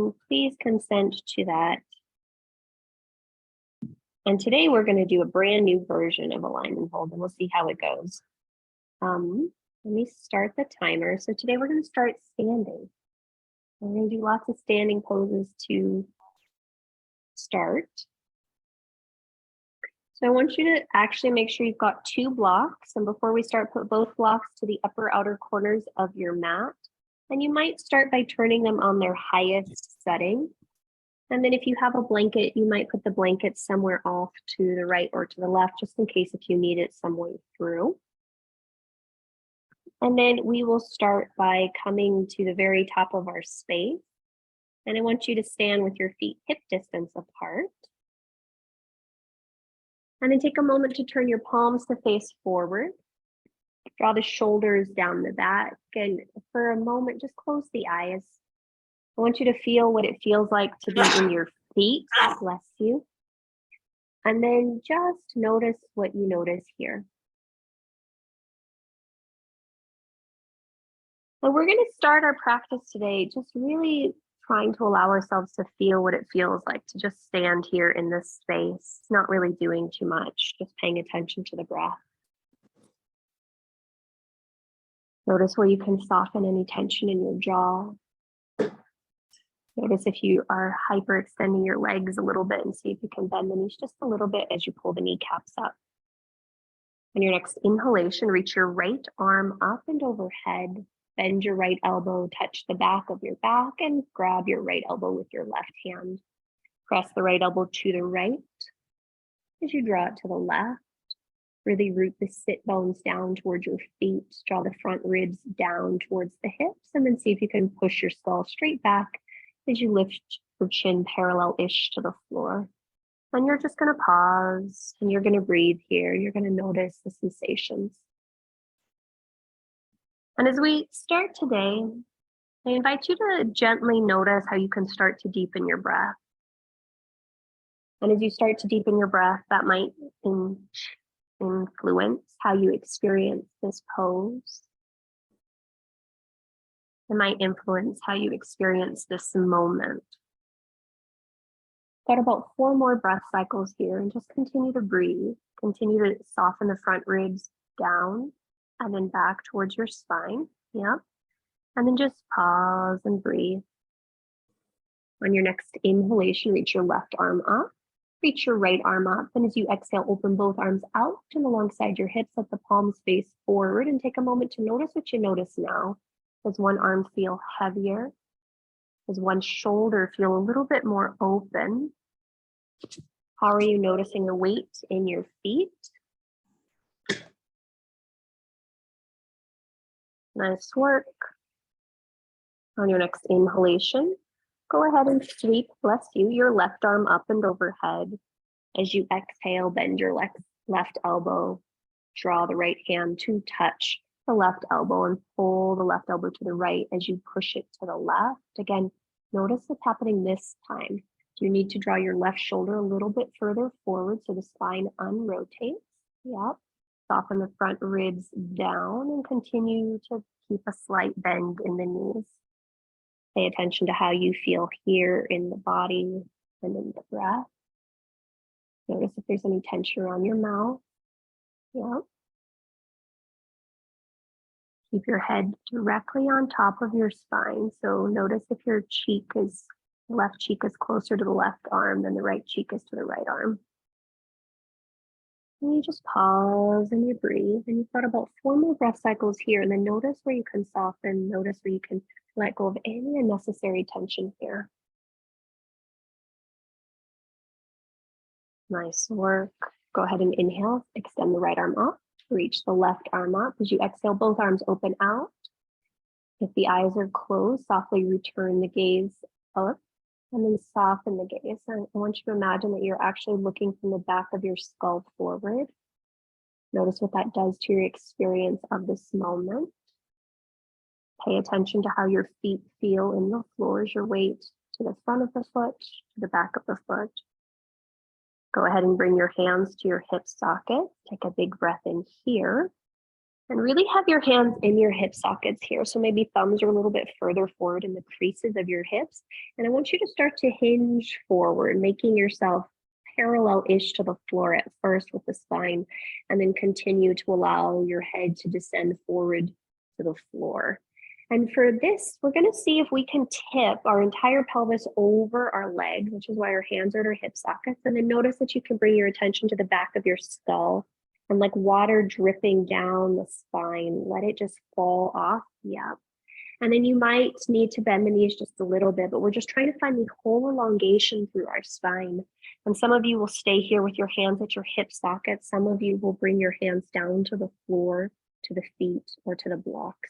So please consent to that. And today we're going to do a brand new version of align and hold, and we'll see how it goes. Let me start the timer. So today we're going to start standing. We're going to do lots of standing poses to start. So I want you to actually make sure you've got 2 blocks. And before we start, put both blocks to the upper outer corners of your mat. And you might start by turning them on their highest setting. And then if you have a blanket, you might put the blanket somewhere off to the right or to the left, just in case if you need it some way through. And then we will start by coming to the very top of our space. And I want you to stand with your feet hip distance apart. And then take a moment to turn your palms to face forward. Draw the shoulders down the back. And for a moment, just close the eyes. I want you to feel what it feels like to be in your feet. Bless you. And then just notice what you notice here. So we're going to start our practice today just really trying to allow ourselves to feel what it feels like to just stand here in this space, not really doing too much, just paying attention to the breath. Notice where you can soften any tension in your jaw. Notice if you are hyperextending your legs a little bit and see if you can bend the knees just a little bit as you pull the kneecaps up. On your next inhalation, reach your right arm up and overhead. Bend your right elbow, touch the back of your back, and grab your right elbow with your left hand. Press the right elbow to the right. As you draw it to the left, really root the sit bones down towards your feet. Draw the front ribs down towards the hips, and then see if you can push your skull straight back as you lift your chin parallel-ish to the floor. And you're just going to pause, and you're going to breathe here. You're going to notice the sensations. And as we start today, I invite you to gently notice how you can start to deepen your breath. And as you start to deepen your breath, that might influence how you experience this pose. It might influence how you experience this moment. Got about 4 more breath cycles here, and just continue to breathe. Continue to soften the front ribs down and then back towards your spine. Yep. And then just pause and breathe. On your next inhalation, reach your left arm up, reach your right arm up. And as you exhale, open both arms out and alongside your hips, let the palms face forward, and take a moment to notice what you notice now. Does one arm feel heavier? Does one shoulder feel a little bit more open? How are you noticing the weight in your feet? Nice work. On your next inhalation, go ahead and sweep, bless you, your left arm up and overhead. As you exhale, bend your left elbow. Draw the right hand to touch the left elbow and pull the left elbow to the right as you push it to the left. Again, notice what's happening this time. You need to draw your left shoulder a little bit further forward so the spine unrotates. Yep. Soften the front ribs down and continue to keep a slight bend in the knees. Pay attention to how you feel here in the body and in the breath. Notice if there's any tension around your mouth. Yep. Keep your head directly on top of your spine. So notice if your left cheek is closer to the left arm than the right cheek is to the right arm. And you just pause and you breathe, and you've got about 4 more breath cycles here. And then notice where you can soften, notice where you can let go of any unnecessary tension here. Nice work. Go ahead and inhale, extend the right arm up, reach the left arm up. As you exhale, both arms open out. If the eyes are closed, softly return the gaze up. And then soften the gaze. And I want you to imagine that you're actually looking from the back of your skull forward. Notice what that does to your experience of this moment. Pay attention to how your feet feel in the floor as your weight to the front of the foot, to the back of the foot. Go ahead and bring your hands to your hip socket. Take a big breath in here. And really have your hands in your hip sockets here. So maybe thumbs are a little bit further forward in the creases of your hips. And I want you to start to hinge forward, making yourself parallel-ish to the floor at first with the spine, and then continue to allow your head to descend forward to the floor. And for this, we're going to see if we can tip our entire pelvis over our leg, which is why our hands are at our hip sockets. And then notice that you can bring your attention to the back of your skull and like water dripping down the spine. Let it just fall off. Yeah. And then you might need to bend the knees just a little bit, but we're just trying to find the whole elongation through our spine. And some of you will stay here with your hands at your hip sockets. Some of you will bring your hands down to the floor, to the feet, or to the blocks.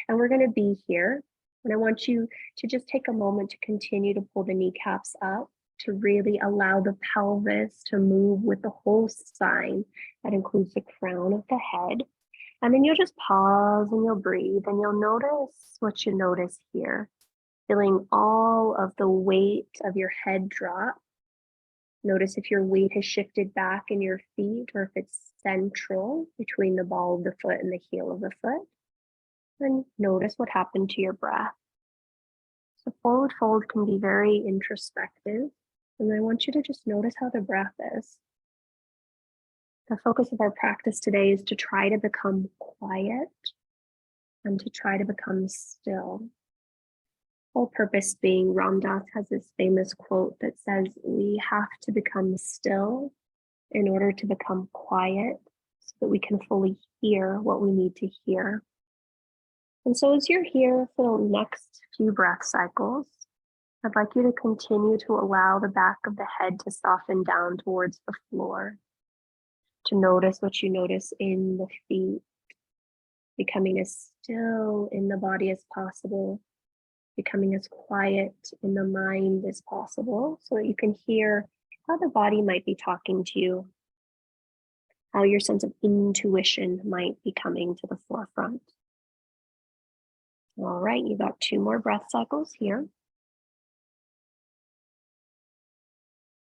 And we're going to be here. And I want you to just take a moment to continue to pull the kneecaps up, to really allow the pelvis to move with the whole spine. That includes the crown of the head. And then you'll just pause and you'll breathe and you'll notice what you notice here. Feeling all of the weight of your head drop. Notice if your weight has shifted back in your feet or if it's central between the ball of the foot and the heel of the foot. And notice what happened to your breath. So forward fold can be very introspective. And I want you to just notice how the breath is. The focus of our practice today is to try to become quiet and to try to become still. Whole purpose being, Ram Dass has this famous quote that says, we have to become still in order to become quiet so that we can fully hear what we need to hear. And so as you're here for the next few breath cycles, I'd like you to continue to allow the back of the head to soften down towards the floor, to notice what you notice in the feet, becoming as still in the body as possible, becoming as quiet in the mind as possible so that you can hear how the body might be talking to you, how your sense of intuition might be coming to the forefront. All right, you got 2 more breath cycles here.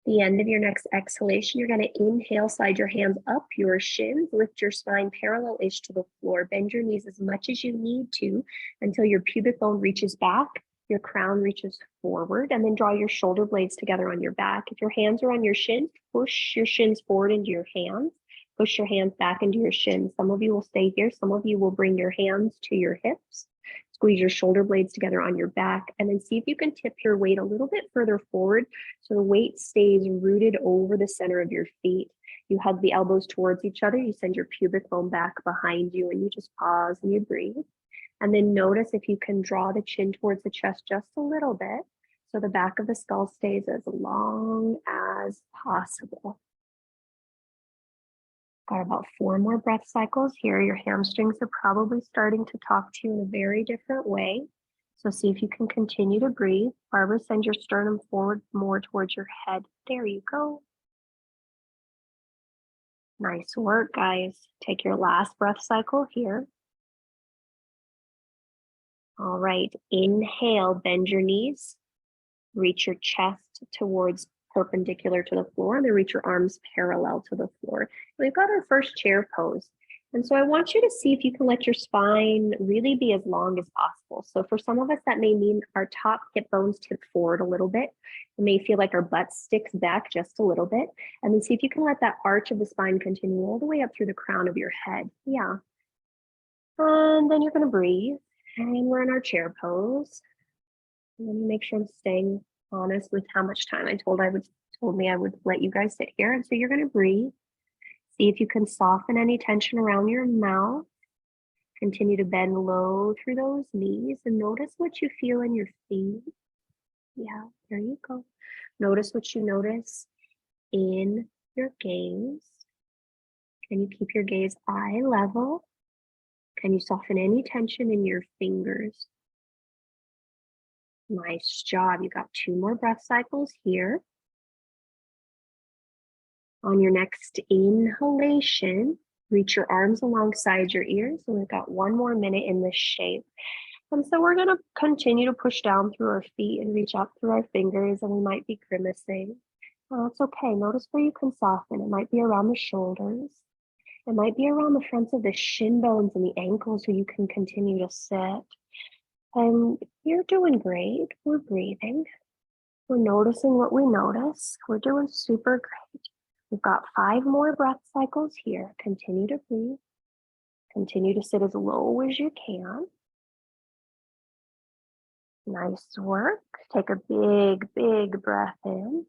The end of your next exhalation, you're going to inhale, slide your hands up your shins, lift your spine parallel-ish to the floor, bend your knees as much as you need to until your pubic bone reaches back, your crown reaches forward, and then draw your shoulder blades together on your back. If your hands are on your shins, push your shins forward into your hands, push your hands back into your shins. Some of you will stay here, some of you will bring your hands to your hips. Squeeze your shoulder blades together on your back, and then see if you can tip your weight a little bit further forward so the weight stays rooted over the center of your feet. You hug the elbows towards each other, you send your pubic bone back behind you, and you just pause and you breathe. And then notice if you can draw the chin towards the chest just a little bit so the back of the skull stays as long as possible. Got about 4 more breath cycles here. Your hamstrings are probably starting to talk to you in a very different way. So see if you can continue to breathe. Barbara, send your sternum forward more towards your head. There you go. Nice work, guys. Take your last breath cycle here. All right, inhale, bend your knees. Reach your chest towards perpendicular to the floor, and then reach your arms parallel to the floor. We've got our first chair pose. And so I want you to see if you can let your spine really be as long as possible. So for some of us, that may mean our top hip bones tip forward a little bit. It may feel like our butt sticks back just a little bit. And then see if you can let that arch of the spine continue all the way up through the crown of your head. Yeah. And then you're going to breathe. And we're in our chair pose. Let me make sure I'm staying honest with how much time told me I would let you guys sit here. And so you're going to breathe. See if you can soften any tension around your mouth. Continue to bend low through those knees and notice what you feel in your feet. Yeah, there you go. Notice what you notice in your gaze. Can you keep your gaze eye level? Can you soften any tension in your fingers? Nice job. You got 2 more breath cycles here. On your next inhalation, reach your arms alongside your ears. And we've got 1 more minute in this shape. And so we're going to continue to push down through our feet and reach up through our fingers, and we might be grimacing. It's okay. Notice where you can soften. It might be around the shoulders. It might be around the fronts of the shin bones and the ankles so you can continue to sit. And you're doing great. We're breathing. We're noticing what we notice. We're doing super great. We've got 5 more breath cycles here. Continue to breathe. Continue to sit as low as you can. Nice work. Take a big, big breath in.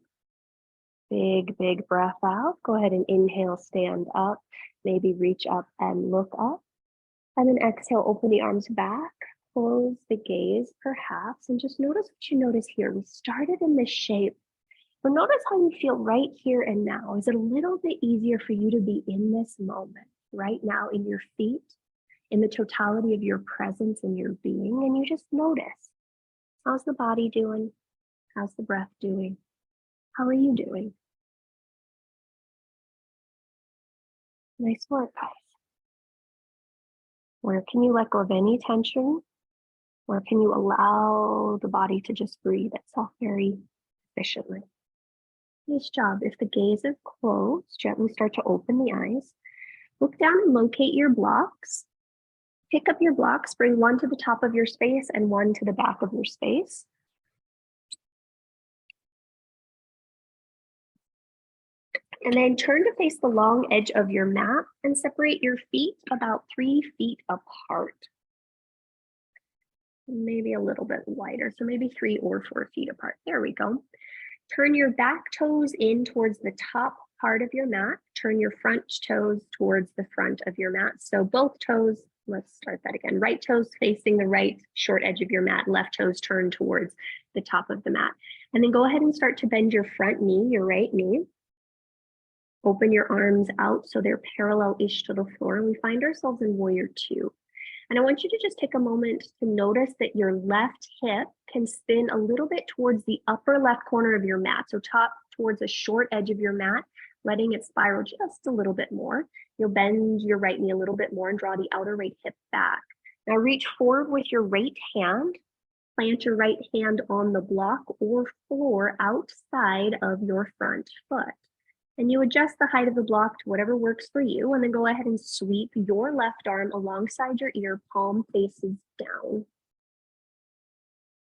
Big, big breath out. Go ahead and inhale, stand up. Maybe reach up and look up. And then exhale, open the arms back. Close the gaze perhaps, and just notice what you notice here. We started in this shape, but notice how you feel right here and now. Is it a little bit easier for you to be in this moment, right now, in your feet, in the totality of your presence and your being? And you just notice, how's the body doing? How's the breath doing? How are you doing? Nice work, guys. Where can you let go of any tension? Where can you allow the body to just breathe itself very efficiently? Nice job. If the gaze is closed, gently start to open the eyes. Look down and locate your blocks. Pick up your blocks, bring one to the top of your space and one to the back of your space. And then turn to face the long edge of your mat and separate your feet about 3 feet apart. Maybe a little bit wider, so maybe 3 or 4 feet apart. There we go. Turn your back toes in towards the top part of your mat. Turn your front toes towards the front of your mat. So both toes, let's start that again. Right toes facing the right short edge of your mat. Left toes turn towards the top of the mat. And then go ahead and start to bend your front knee, your right knee. Open your arms out so they're parallel-ish to the floor. And we find ourselves in warrior 2. And I want you to just take a moment to notice that your left hip can spin a little bit towards the upper left corner of your mat. So top towards the short edge of your mat, letting it spiral just a little bit more. You'll bend your right knee a little bit more and draw the outer right hip back. Now reach forward with your right hand. Plant your right hand on the block or floor outside of your front foot. And you adjust the height of the block to whatever works for you, and then go ahead and sweep your left arm alongside your ear, palm faces down.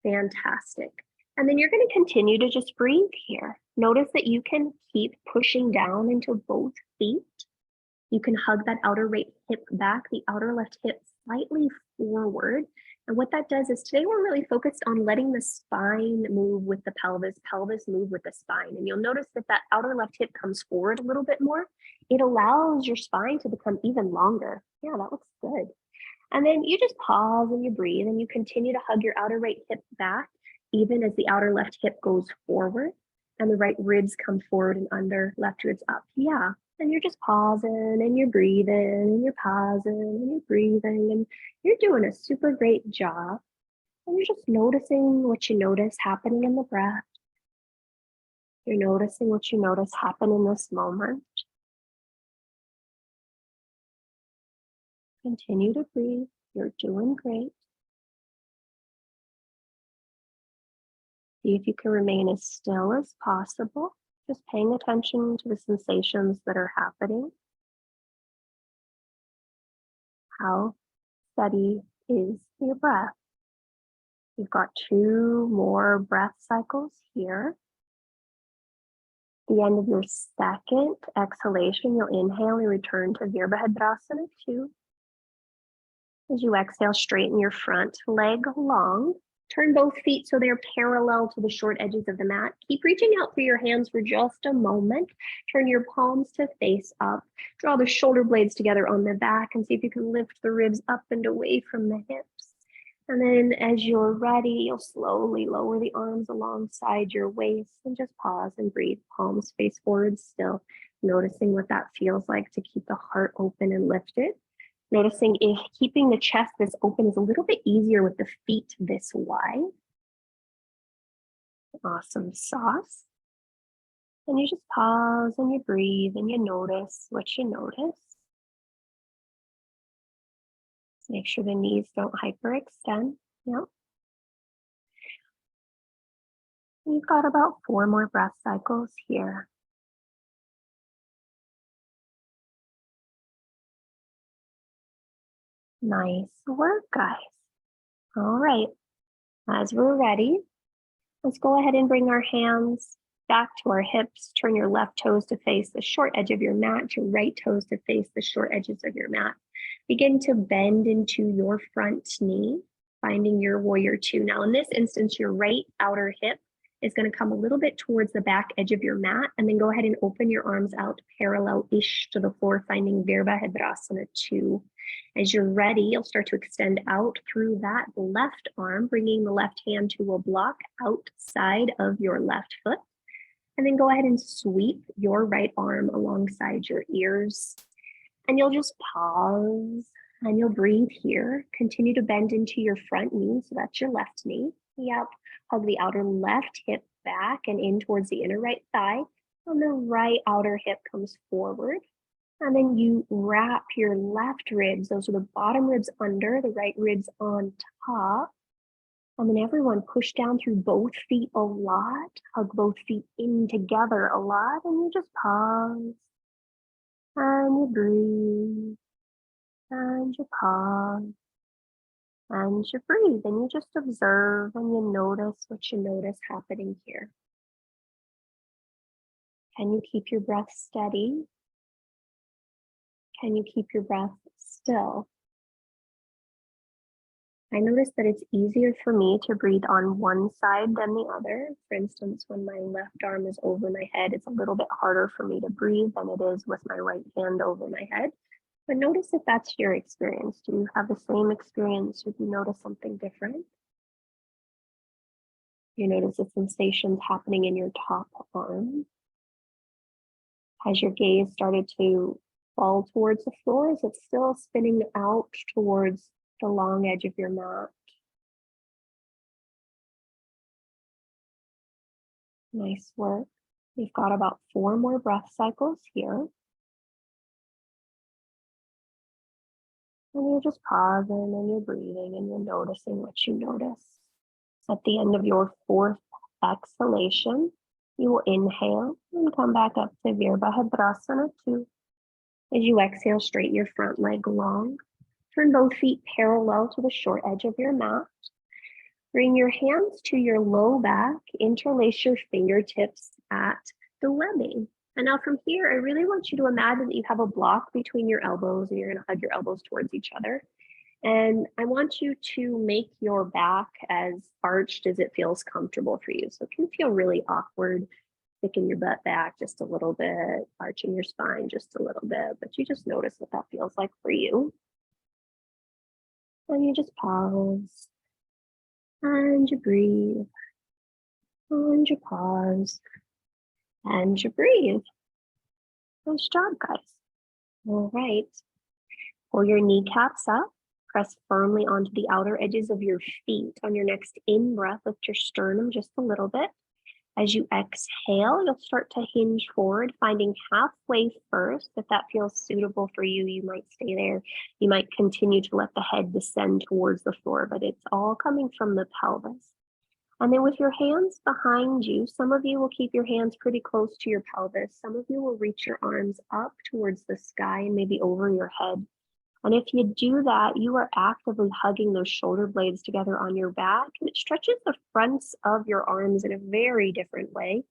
Fantastic. And then you're going to continue to just breathe here. Notice that you can keep pushing down into both feet. You can hug that outer right hip back, the outer left hip slightly forward. And what that does is today we're really focused on letting the spine move with the pelvis move with the spine. And you'll notice that that outer left hip comes forward a little bit more. It allows your spine to become even longer. Yeah, that looks good. And then you just pause and you breathe and you continue to hug your outer right hip back, even as the outer left hip goes forward and the right ribs come forward and under, left ribs up. Yeah. And you're just pausing and you're breathing and you're pausing and you're breathing and you're doing a super great job. And you're just noticing what you notice happening in the breath. You're noticing what you notice happen in this moment. Continue to breathe. You're doing great. See if you can remain as still as possible, just paying attention to the sensations that are happening. How steady is your breath? You've got 2 more breath cycles here. At the end of your second exhalation, you'll inhale and return to Virabhadrasana 2. As you exhale, straighten your front leg long. Turn both feet so they're parallel to the short edges of the mat. Keep reaching out through your hands for just a moment. Turn your palms to face up. Draw the shoulder blades together on the back and see if you can lift the ribs up and away from the hips. And then as you're ready, you'll slowly lower the arms alongside your waist and just pause and breathe. Palms face forward still, noticing what that feels like to keep the heart open and lifted. Noticing if keeping the chest this open is a little bit easier with the feet this wide. Awesome sauce. And you just pause and you breathe and you notice what you notice. Make sure the knees don't hyperextend. Yep. You've got about 4 more breath cycles here. Nice work, guys. All right, as we're ready, let's go ahead and bring our hands back to our hips. Turn your left toes to face the short edge of your mat, your right toes to face the short edges of your mat. Begin to bend into your front knee, finding your warrior two. Now, in this instance, your right outer hip is going to come a little bit towards the back edge of your mat, and then go ahead and open your arms out parallel-ish to the floor, finding Virabhadrasana 2. As you're ready, you'll start to extend out through that left arm, bringing the left hand to a block outside of your left foot. And then go ahead and sweep your right arm alongside your ears. And you'll just pause and you'll breathe here. Continue to bend into your front knee. So that's your left knee. Yep. Hug the outer left hip back and in towards the inner right thigh. And the right outer hip comes forward. And then you wrap your left ribs. Those are the bottom ribs under, the right ribs on top. And then everyone push down through both feet a lot. Hug both feet in together a lot. And you just pause. And you breathe. And you pause. And you breathe. And you just observe and you notice what you notice happening here. Can you keep your breath steady? Can you keep your breath still? I notice that it's easier for me to breathe on one side than the other. For instance, when my left arm is over my head, it's a little bit harder for me to breathe than it is with my right hand over my head. But notice if that's your experience. Do you have the same experience or do you notice something different? You notice the sensations happening in your top arm? Has your gaze started to fall towards the floor? Is it still spinning out towards the long edge of your mat? Nice work. We've got about 4 more breath cycles here. And you're just pausing and you're breathing and you're noticing what you notice. At the end of your 4th exhalation, you will inhale and come back up to Virabhadrasana 2. As you exhale, straighten your front leg long. Turn both feet parallel to the short edge of your mat. Bring your hands to your low back. Interlace your fingertips at the webbing. And now from here, I really want you to imagine that you have a block between your elbows and you're going to hug your elbows towards each other. And I want you to make your back as arched as it feels comfortable for you. So it can feel really awkward, sticking your butt back just a little bit, arching your spine just a little bit, but you just notice what that feels like for you. And you just pause. And you breathe. And you pause. And you breathe. Nice job, guys. All right. Pull your kneecaps up. Press firmly onto the outer edges of your feet. On your next in-breath, lift your sternum just a little bit. As you exhale, you'll start to hinge forward, finding halfway first. If that feels suitable for you, you might stay there. You might continue to let the head descend towards the floor, but it's all coming from the pelvis. And then with your hands behind you, some of you will keep your hands pretty close to your pelvis. Some of you will reach your arms up towards the sky and maybe over your head. And if you do that, you are actively hugging those shoulder blades together on your back, and it stretches the fronts of your arms in a very different way.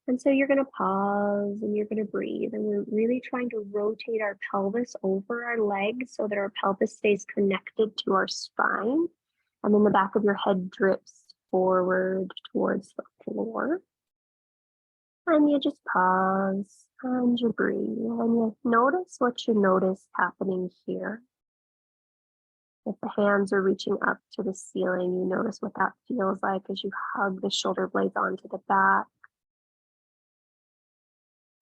And so you're going to pause and you're going to breathe. And we're really trying to rotate our pelvis over our legs so that our pelvis stays connected to our spine. And then the back of your head drips forward towards the floor. And you just pause and you breathe and you notice what you notice happening here. If the hands are reaching up to the ceiling, you notice what that feels like as you hug the shoulder blades onto the back.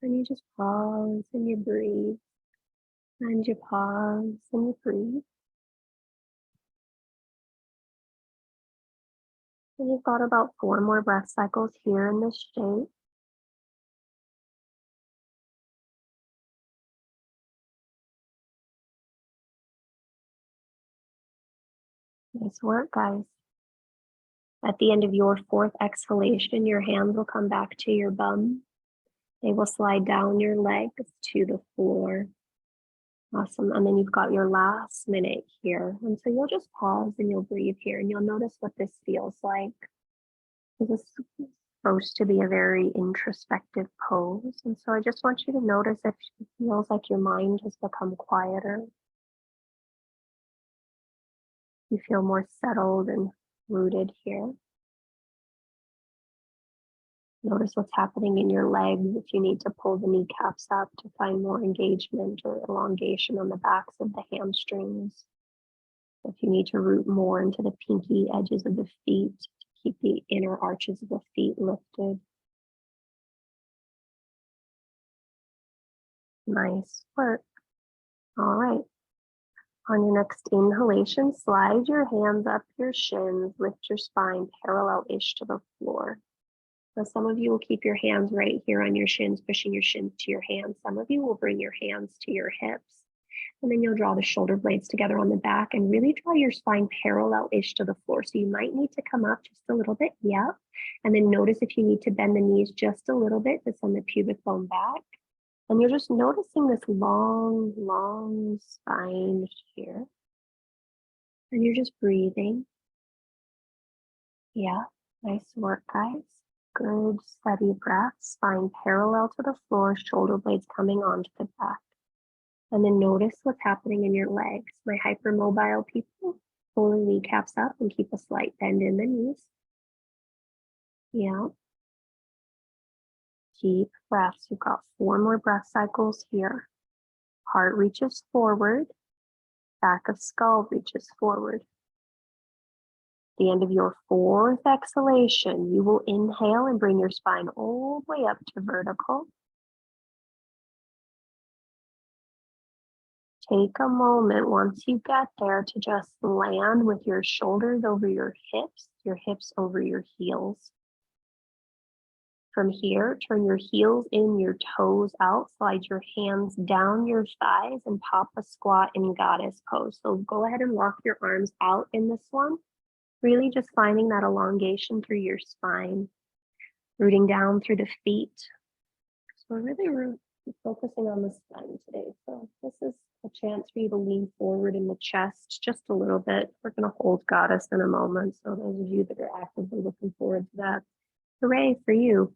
And you just pause and you breathe. And you pause and you breathe. And you've got about 4 more breath cycles here in this shape. Nice work, guys. At the end of your 4th exhalation, your hands will come back to your bum. They will slide down your legs to the floor. Awesome. And then you've got your last minute here. And so you'll just pause and you'll breathe here and you'll notice what this feels like. This is supposed to be a very introspective pose. And so I just want you to notice if it feels like your mind has become quieter. You feel more settled and rooted here. Notice what's happening in your legs if you need to pull the kneecaps up to find more engagement or elongation on the backs of the hamstrings. If you need to root more into the pinky edges of the feet to keep the inner arches of the feet lifted. Nice work. All right. On your next inhalation, slide your hands up your shins, lift your spine parallel-ish to the floor. Now, some of you will keep your hands right here on your shins, pushing your shins to your hands. Some of you will bring your hands to your hips. And then you'll draw the shoulder blades together on the back and really draw your spine parallel-ish to the floor. So you might need to come up just a little bit, yeah. And then notice if you need to bend the knees just a little bit to send the pubic bone back. And you're just noticing this long, long spine here. And you're just breathing. Yeah, nice work, guys. Good, steady breath, spine parallel to the floor, shoulder blades coming onto the back. And then notice what's happening in your legs. My hypermobile people, pull the kneecaps up and keep a slight bend in the knees. Yeah. Deep breaths. You've got 4 more breath cycles here. Heart reaches forward. Back of skull reaches forward. At the end of your 4th exhalation, you will inhale and bring your spine all the way up to vertical. Take a moment once you get there to just land with your shoulders over your hips over your heels. From here, turn your heels in, your toes out, slide your hands down your thighs and pop a squat in goddess pose. So go ahead and walk your arms out in this one. Really just finding that elongation through your spine, rooting down through the feet. So we're really focusing on the spine today. So this is a chance for you to lean forward in the chest just a little bit. We're going to hold goddess in a moment. So those of you that are actively looking forward to that, hooray for you.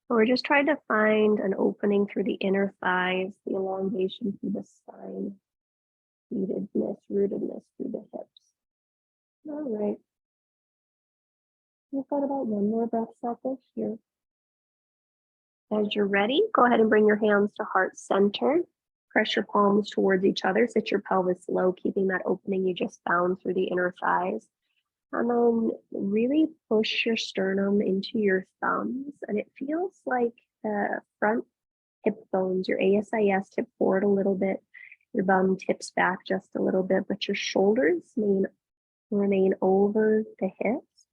So we're just trying to find an opening through the inner thighs, the elongation through the spine, rootedness through the hips. All right. We've got about 1 more breath cycle here. As you're ready, go ahead and bring your hands to heart center. Press your palms towards each other. Sit your pelvis low, keeping that opening you just found through the inner thighs. And then really push your sternum into your thumbs. And it feels like the front hip bones, your ASIS tip forward a little bit. Your bum tips back just a little bit, but your shoulders remain over the hips.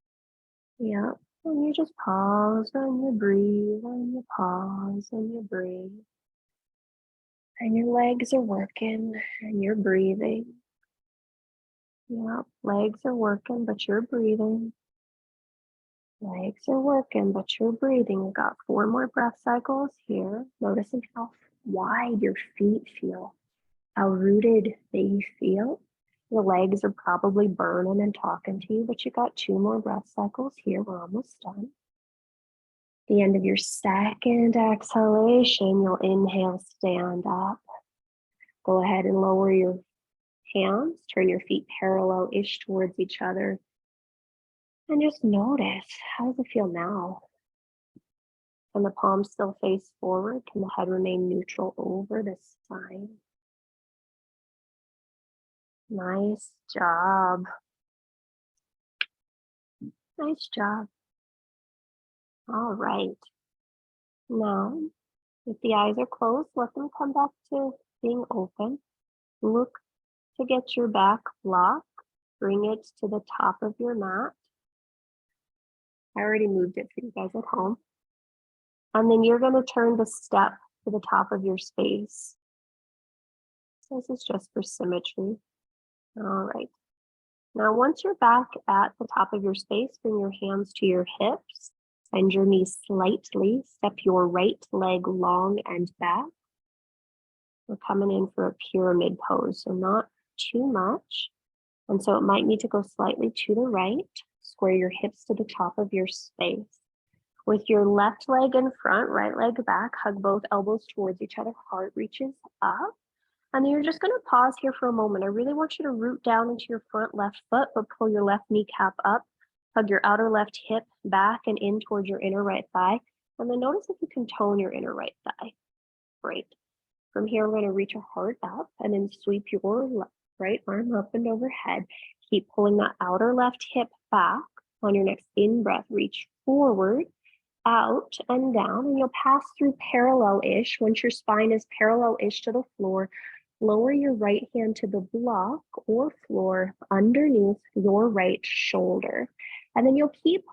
Yeah. And you just pause and you breathe, and you pause and you breathe. And your legs are working and you're breathing. Yeah, legs are working, but you're breathing. Legs are working, but you're breathing. We've got 4 more breath cycles here. Noticing how wide your feet feel, how rooted they feel. The legs are probably burning and talking to you, but you got 2 more breath cycles here. We're almost done. At the end of your 2nd exhalation, you'll inhale, stand up. Go ahead and lower your hands, turn your feet parallel-ish towards each other. And just notice, how does it feel now? Can the palms still face forward? Can the head remain neutral over the spine? Nice job. Nice job. All right. Now, if the eyes are closed, let them come back to being open. Look to get your back block. Bring it to the top of your mat. I already moved it for you guys at home. And then you're going to turn the step to the top of your space. This is just for symmetry. All right. Now, once you're back at the top of your space, bring your hands to your hips. Bend your knees slightly. Step your right leg long and back. We're coming in for a pyramid pose, so not too much. And so it might need to go slightly to the right. Square your hips to the top of your space. With your left leg in front, right leg back, hug both elbows towards each other, heart reaches up. And then you're just gonna pause here for a moment. I really want you to root down into your front left foot, but pull your left kneecap up, hug your outer left hip back and in towards your inner right thigh. And then notice if you can tone your inner right thigh. Great. From here, we're gonna reach your heart up and then sweep your right arm up and overhead. Keep pulling that outer left hip back. On your next in-breath, reach forward, out and down, and you'll pass through parallel-ish. Once your spine is parallel-ish to the floor, lower your right hand to the block or floor underneath your right shoulder. And then you'll keep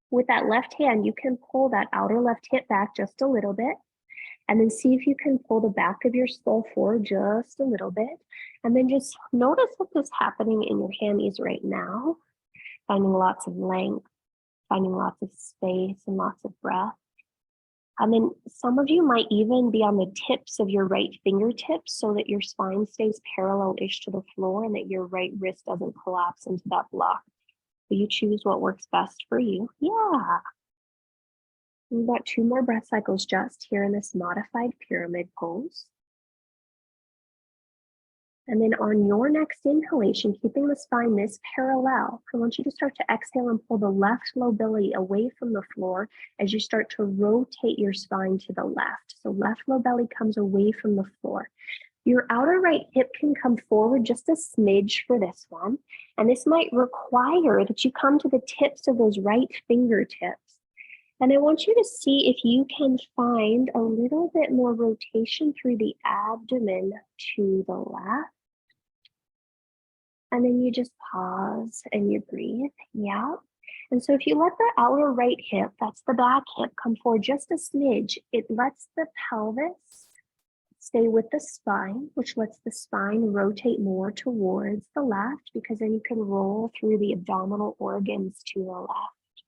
with that left hand, you can pull that outer left hip back just a little bit. And then see if you can pull the back of your skull forward just a little bit. And then just notice what is happening in your hammies right now. Finding lots of length, finding lots of space and lots of breath. And then some of you might even be on the tips of your right fingertips so that your spine stays parallel-ish to the floor and that your right wrist doesn't collapse into that block. So you choose what works best for you. Yeah. We've got 2 more breath cycles just here in this modified pyramid pose. And then on your next inhalation, keeping the spine this parallel, I want you to start to exhale and pull the left low belly away from the floor as you start to rotate your spine to the left. So left low belly comes away from the floor. Your outer right hip can come forward just a smidge for this one. And this might require that you come to the tips of those right fingertips. And I want you to see if you can find a little bit more rotation through the abdomen to the left. And then you just pause and you breathe. Yeah. And so if you let the outer right hip, that's the back hip, come forward just a smidge, it lets the pelvis stay with the spine, which lets the spine rotate more towards the left because then you can roll through the abdominal organs to the left.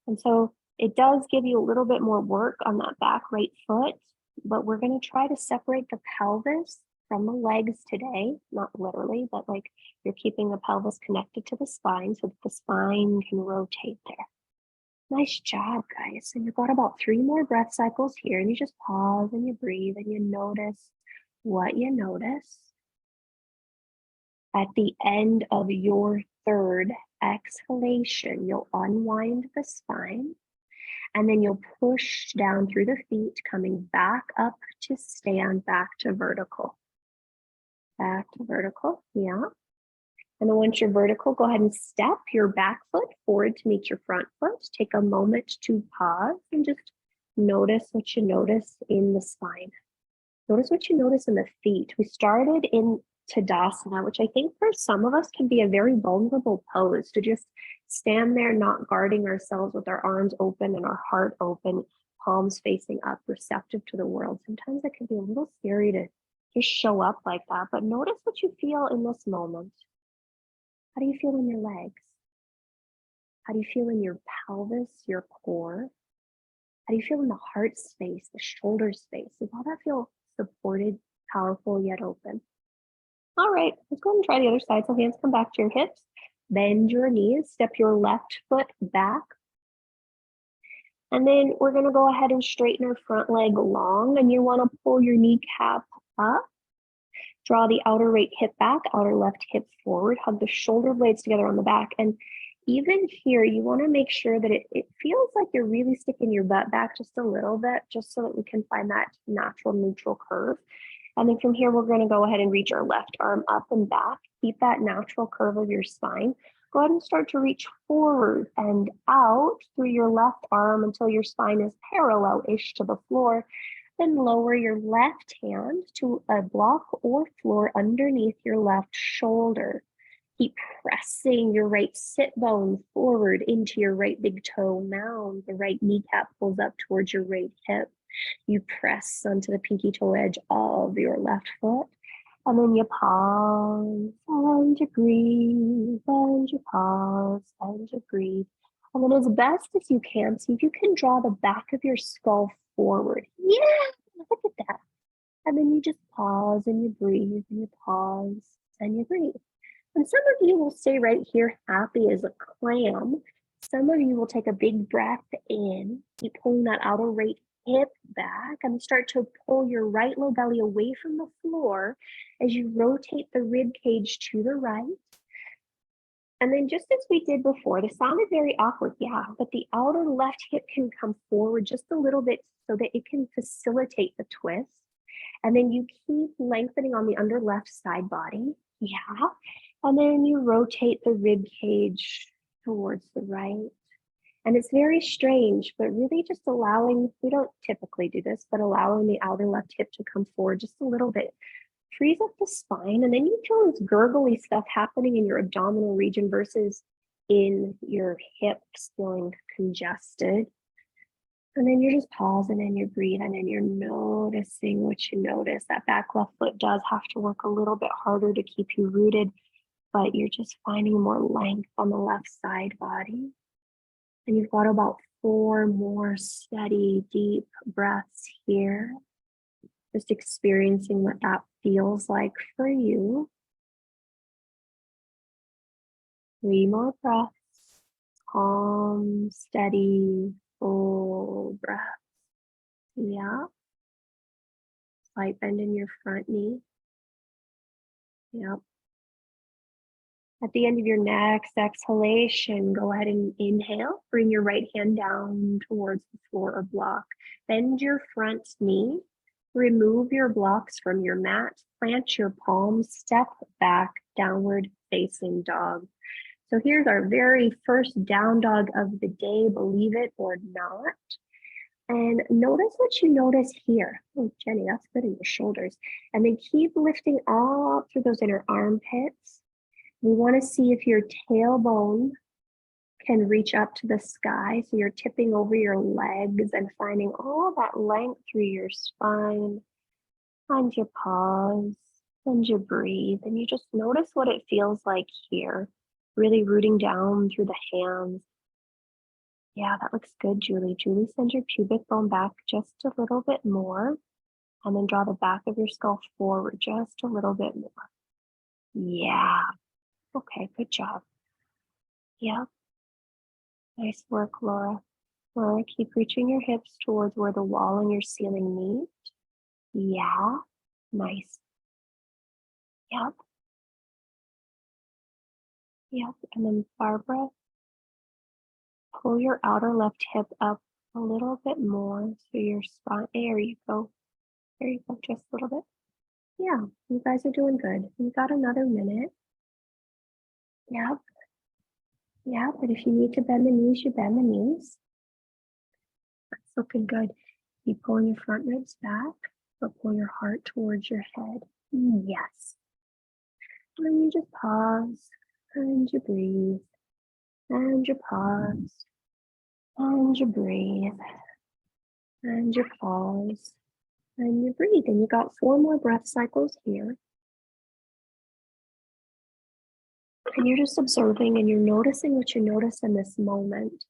And so it does give you a little bit more work on that back right foot, but we're going to try to separate the pelvis from the legs today, not literally, but like you're keeping the pelvis connected to the spine so that the spine can rotate there. Nice job, guys. And you've got about 3 more breath cycles here, and you just pause and you breathe and you notice what you notice. At the end of your 3rd exhalation, you'll unwind the spine. And then you'll push down through the feet, coming back up to stand, back to vertical. Back to vertical, yeah. And then once you're vertical, go ahead and step your back foot forward to meet your front foot. Take a moment to pause and just notice what you notice in the spine. Notice what you notice in the feet. We started in Tadasana, which I think for some of us can be a very vulnerable pose, to just stand there not guarding ourselves with our arms open and our heart open, palms facing up, receptive to the world. Sometimes it can be a little scary to just show up like that, but notice what you feel in this moment. How do you feel in your legs? How do you feel in your pelvis, your core? How do you feel in the heart space, the shoulder space? Does all that feel supported, powerful, yet open? All right, let's go ahead and try the other side. So hands come back to your hips. Bend your knees, step your left foot back. And then we're gonna go ahead and straighten our front leg long, and you wanna pull your kneecap up. Draw the outer right hip back, outer left hip forward, hug the shoulder blades together on the back. And even here, you wanna make sure that it feels like you're really sticking your butt back just a little bit, just so that we can find that natural neutral curve. And then from here, we're gonna go ahead and reach our left arm up and back. Keep that natural curve of your spine. Go ahead and start to reach forward and out through your left arm until your spine is parallel-ish to the floor. Then lower your left hand to a block or floor underneath your left shoulder. Keep pressing your right sit bone forward into your right big toe mound. The right kneecap pulls up towards your right hip. You press onto the pinky toe edge of your left foot. And then you pause and you breathe and you pause and you breathe. And then as best as you can, see if you can draw the back of your skull forward. Yeah, look at that. And then you just pause and you breathe and you pause and you breathe. And some of you will stay right here happy as a clam. Some of you will take a big breath in, keep pulling that outer right hip back and start to pull your right low belly away from the floor as you rotate the rib cage to the right. And then just as we did before, this sounded very awkward, yeah, but the outer left hip can come forward just a little bit so that it can facilitate the twist. And then you keep lengthening on the under left side body, yeah. And then you rotate the rib cage towards the right. And it's very strange, but really just allowing, we don't typically do this, but allowing the outer left hip to come forward just a little bit frees up the spine, and then you feel this gurgly stuff happening in your abdominal region versus in your hips feeling congested. And then you're just pausing and you're breathing and you're noticing what you notice. That back left foot does have to work a little bit harder to keep you rooted, but you're just finding more length on the left side body. And you've got about 4 more steady, deep breaths here. Just experiencing what that feels like for you. 3 more breaths. Calm, steady, full breath. Yeah. Slight bend in your front knee. Yep. At the end of your next exhalation, go ahead and inhale. Bring your right hand down towards the floor or block. Bend your front knee. Remove your blocks from your mat. Plant your palms. Step back, downward facing dog. So here's our very first down dog of the day, believe it or not. And notice what you notice here. Oh, Jenny, that's good in your shoulders. And then keep lifting up through those inner armpits. We want to see if your tailbone can reach up to the sky. So you're tipping over your legs and finding all that length through your spine. Find your pause and you breathe. And you just notice what it feels like here. Really rooting down through the hands. Yeah, that looks good, Julie. Julie, send your pubic bone back just a little bit more. And then draw the back of your skull forward just a little bit more. Yeah. Okay, good job. Yeah. Nice work, Laura. Laura, keep reaching your hips towards where the wall and your ceiling meet. Yeah. Nice. Yep. Yep. And then Barbara, pull your outer left hip up a little bit more so your spine, there you go. There you go, just a little bit. Yeah, you guys are doing good. We've got another minute. Yep. Yeah, but if you need to bend the knees, you bend the knees. That's looking good. Keep pulling your front ribs back, but pull your heart towards your head. Yes. And you just pause, and you breathe, and you pause, and you breathe, and you pause, and you breathe. And you got 4 more breath cycles here. And you're just observing and you're noticing what you notice in this moment.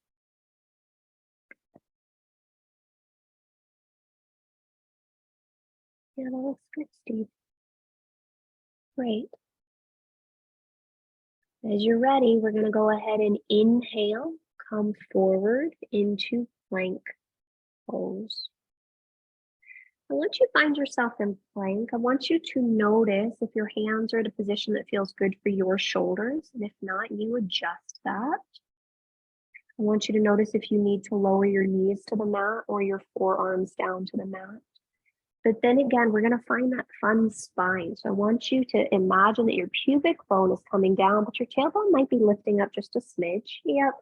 Yeah, that looks good, Steve. Great. As you're ready, we're going to go ahead and inhale, come forward into plank pose. And once you find yourself in plank, I want you to notice if your hands are at a position that feels good for your shoulders. And if not, you adjust that. I want you to notice if you need to lower your knees to the mat or your forearms down to the mat. But then again, we're going to find that fun spine. So I want you to imagine that your pubic bone is coming down, but your tailbone might be lifting up just a smidge. Yep.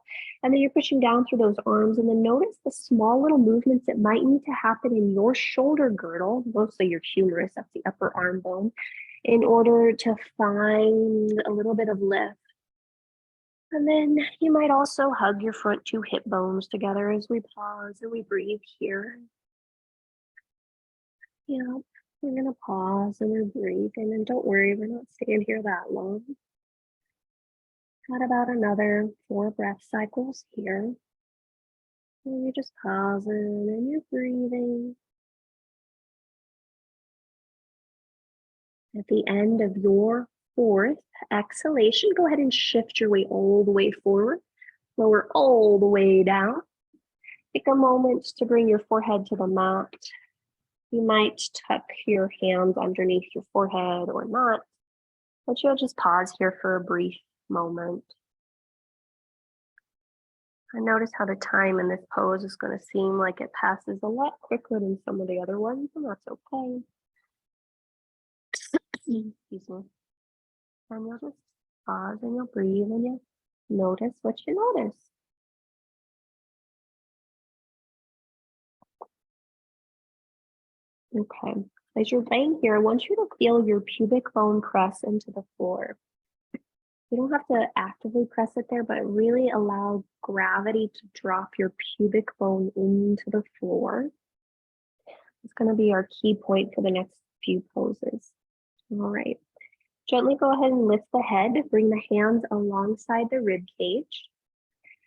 And then you're pushing down through those arms. And then notice the small little movements that might need to happen in your shoulder girdle, mostly your humerus, that's the upper arm bone, in order to find a little bit of lift. And then you might also hug your front 2 hip bones together as we pause and we breathe here. Yeah, we're going to pause and we're breathing, and don't worry, we're not staying here that long. Got about another 4 breath cycles here. And you're just pausing and you're breathing. At the end of your fourth exhalation, go ahead and shift your weight all the way forward, lower all the way down. Take a moment to bring your forehead to the mat. You might tuck your hands underneath your forehead or not, but you'll just pause here for a brief moment. And notice how the time in this pose is going to seem like it passes a lot quicker than some of the other ones, and that's okay. Excuse me. And you'll just pause and you'll breathe and you'll notice what you notice. Okay, as you're laying here, I want you to feel your pubic bone press into the floor. You don't have to actively press it there, but really allow gravity to drop your pubic bone into the floor. It's going to be our key point for the next few poses. All right. Gently go ahead and lift the head, bring the hands alongside the rib cage.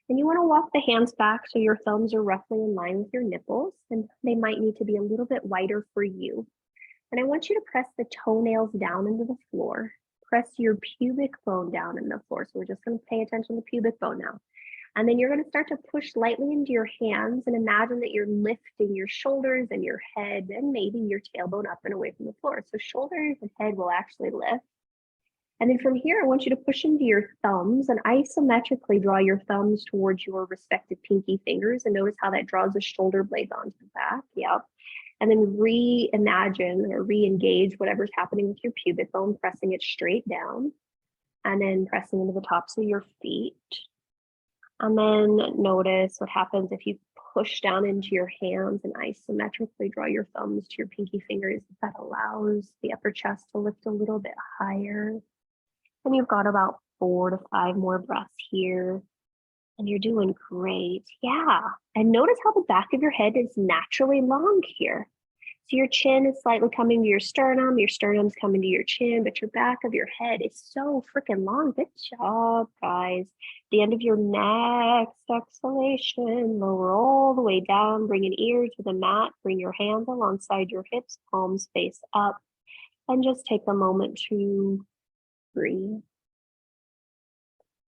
And you want to walk the hands back so your thumbs are roughly in line with your nipples, and they might need to be a little bit wider for you. And I want you to press the toenails down into the floor. Press your pubic bone down in the floor. So we're just going to pay attention to the pubic bone now. And then you're going to start to push lightly into your hands and imagine that you're lifting your shoulders and your head and maybe your tailbone up and away from the floor. So shoulders and head will actually lift. And then from here, I want you to push into your thumbs and isometrically draw your thumbs towards your respective pinky fingers, and notice how that draws the shoulder blades onto the back. Yep. And then reimagine or re-engage whatever's happening with your pubic bone, pressing it straight down, and then pressing into the tops of your feet. And then notice what happens if you push down into your hands and isometrically draw your thumbs to your pinky fingers. That allows the upper chest to lift a little bit higher. And you've got about 4 to 5 more breaths here. And you're doing great. Yeah. And notice how the back of your head is naturally long here. So your chin is slightly coming to your sternum's coming to your chin, but your back of your head is so freaking long. Good job, guys. The end of your next exhalation, lower all the way down, bring an ear to the mat, bring your hands alongside your hips, palms face up, and just take a moment to breathe.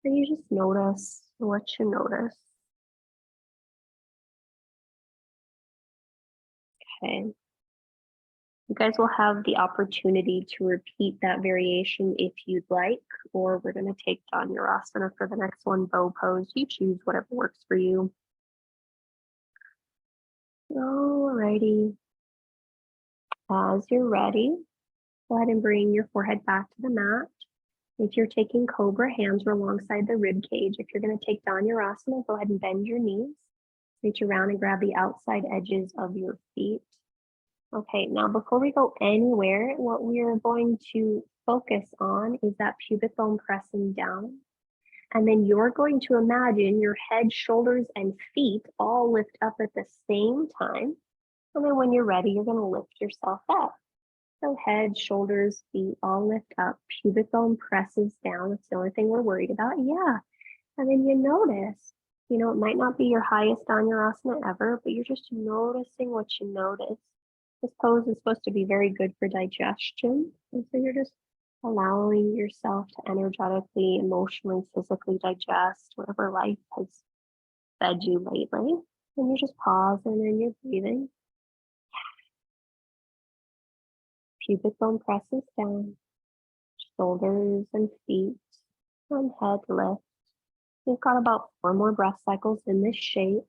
And you just notice what you notice. Okay. You guys will have the opportunity to repeat that variation if you'd like, or we're going to take Dhanurasana for the next one, bow pose. You choose whatever works for you. Alrighty. As you're ready, go ahead and bring your forehead back to the mat. If you're taking Cobra, hands are alongside the rib cage. If you're going to take Dhanurasana, go ahead and bend your knees. Reach around and grab the outside edges of your feet. Okay, now before we go anywhere, what we are going to focus on is that pubic bone pressing down. And then you're going to imagine your head, shoulders, and feet all lift up at the same time. And then when you're ready, you're going to lift yourself up. So head, shoulders, feet all lift up. Pubic bone presses down. That's the only thing we're worried about. Yeah. And then you notice, it might not be your highest Dhanurasana ever, but you're just noticing what you notice. This pose is supposed to be very good for digestion. And so you're just allowing yourself to energetically, emotionally, physically digest whatever life has fed you lately. And you're just pausing and you're breathing. Pubic bone presses down, shoulders and feet, and head lift. We've got about 4 more breath cycles in this shape.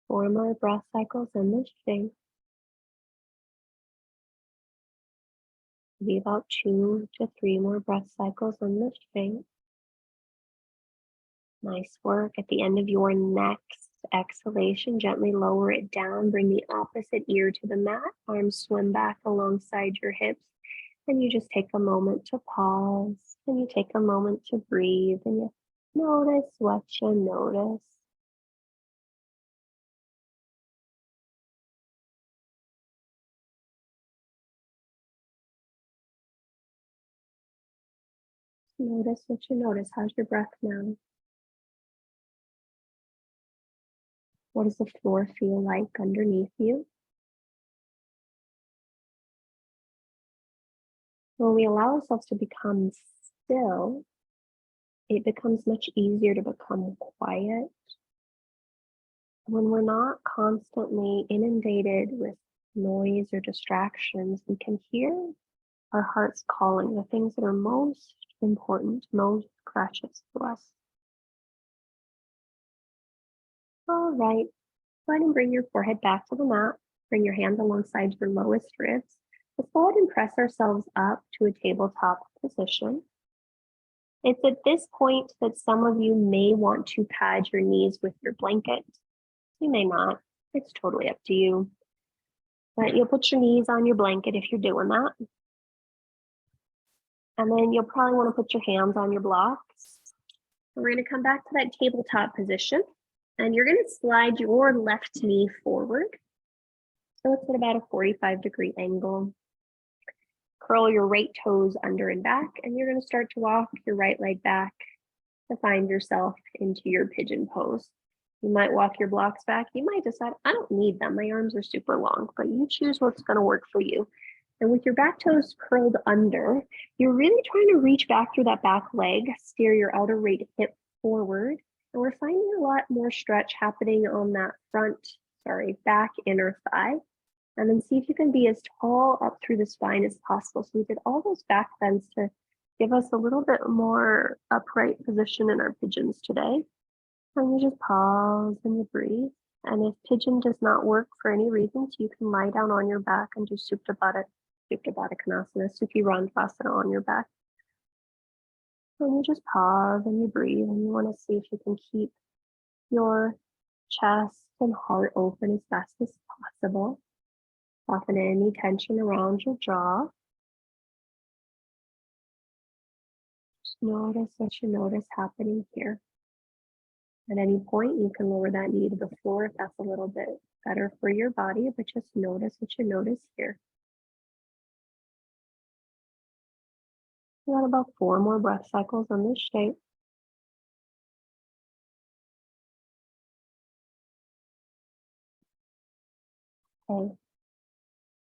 4 more breath cycles in this shape. Maybe about 2 to 3 more breath cycles in this shape. Nice work. At the end of your next exhalation, gently lower it down. Bring the opposite ear to the mat. Arms swim back alongside your hips. And you just take a moment to pause. And you take a moment to breathe. And you notice what you notice. Notice what you notice. How's your breath now? What does the floor feel like underneath you? When we allow ourselves to become still, it becomes much easier to become quiet. When we're not constantly inundated with noise or distractions, we can hear our hearts calling, the things that are most important, most precious to us. All right, go ahead and bring your forehead back to the mat. Bring your hands alongside your lowest ribs. Let's go ahead and press ourselves up to a tabletop position. It's at this point that some of you may want to pad your knees with your blanket. You may not. It's totally up to you. But you'll put your knees on your blanket if you're doing that. And then you'll probably want to put your hands on your blocks. We're going to come back to that tabletop position. And you're going to slide your left knee forward. So it's at about a 45-degree angle. Curl your right toes under and back, and you're going to start to walk your right leg back to find yourself into your pigeon pose. You might walk your blocks back. You might decide, I don't need them. My arms are super long, but you choose what's going to work for you. And with your back toes curled under, you're really trying to reach back through that back leg, steer your outer right hip forward. And we're finding a lot more stretch happening on that back inner thigh. And then see if you can be as tall up through the spine as possible. So we did all those back bends to give us a little bit more upright position in our pigeons today. And you just pause and you breathe. And if pigeon does not work for any reasons, you can lie down on your back and do Supta Baddha Konasana, Sukhi Randhasana on your back. And you just pause and you breathe, and you want to see if you can keep your chest and heart open as best as possible. Soften any tension around your jaw. Just notice what you notice happening here. At any point, you can lower that knee to the floor if that's a little bit better for your body, but just notice what you notice here. We got about 4 more breath cycles on this shape. Okay.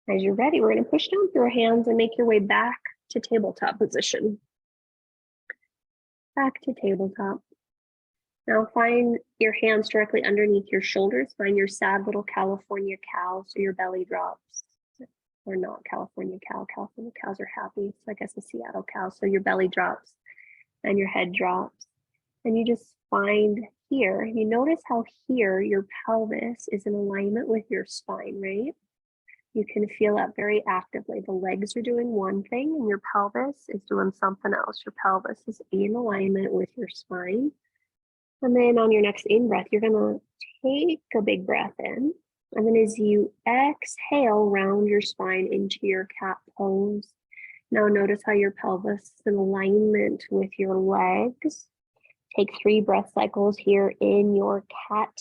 As you're ready, we're going to push down through your hands and make your way back to tabletop position. Back to tabletop. Now find your hands directly underneath your shoulders. Find your sad little California cow, so your belly drops. Or not California cow. California cows are happy. So I guess a Seattle cow. So your belly drops and your head drops. And you just find here, you notice how here your pelvis is in alignment with your spine, right? You can feel that very actively. The legs are doing one thing and your pelvis is doing something else. Your pelvis is in alignment with your spine. And then on your next in-breath, you're going to take a big breath in. And then as you exhale, round your spine into your cat pose. Now notice how your pelvis is in alignment with your legs. Take 3 breath cycles here in your cat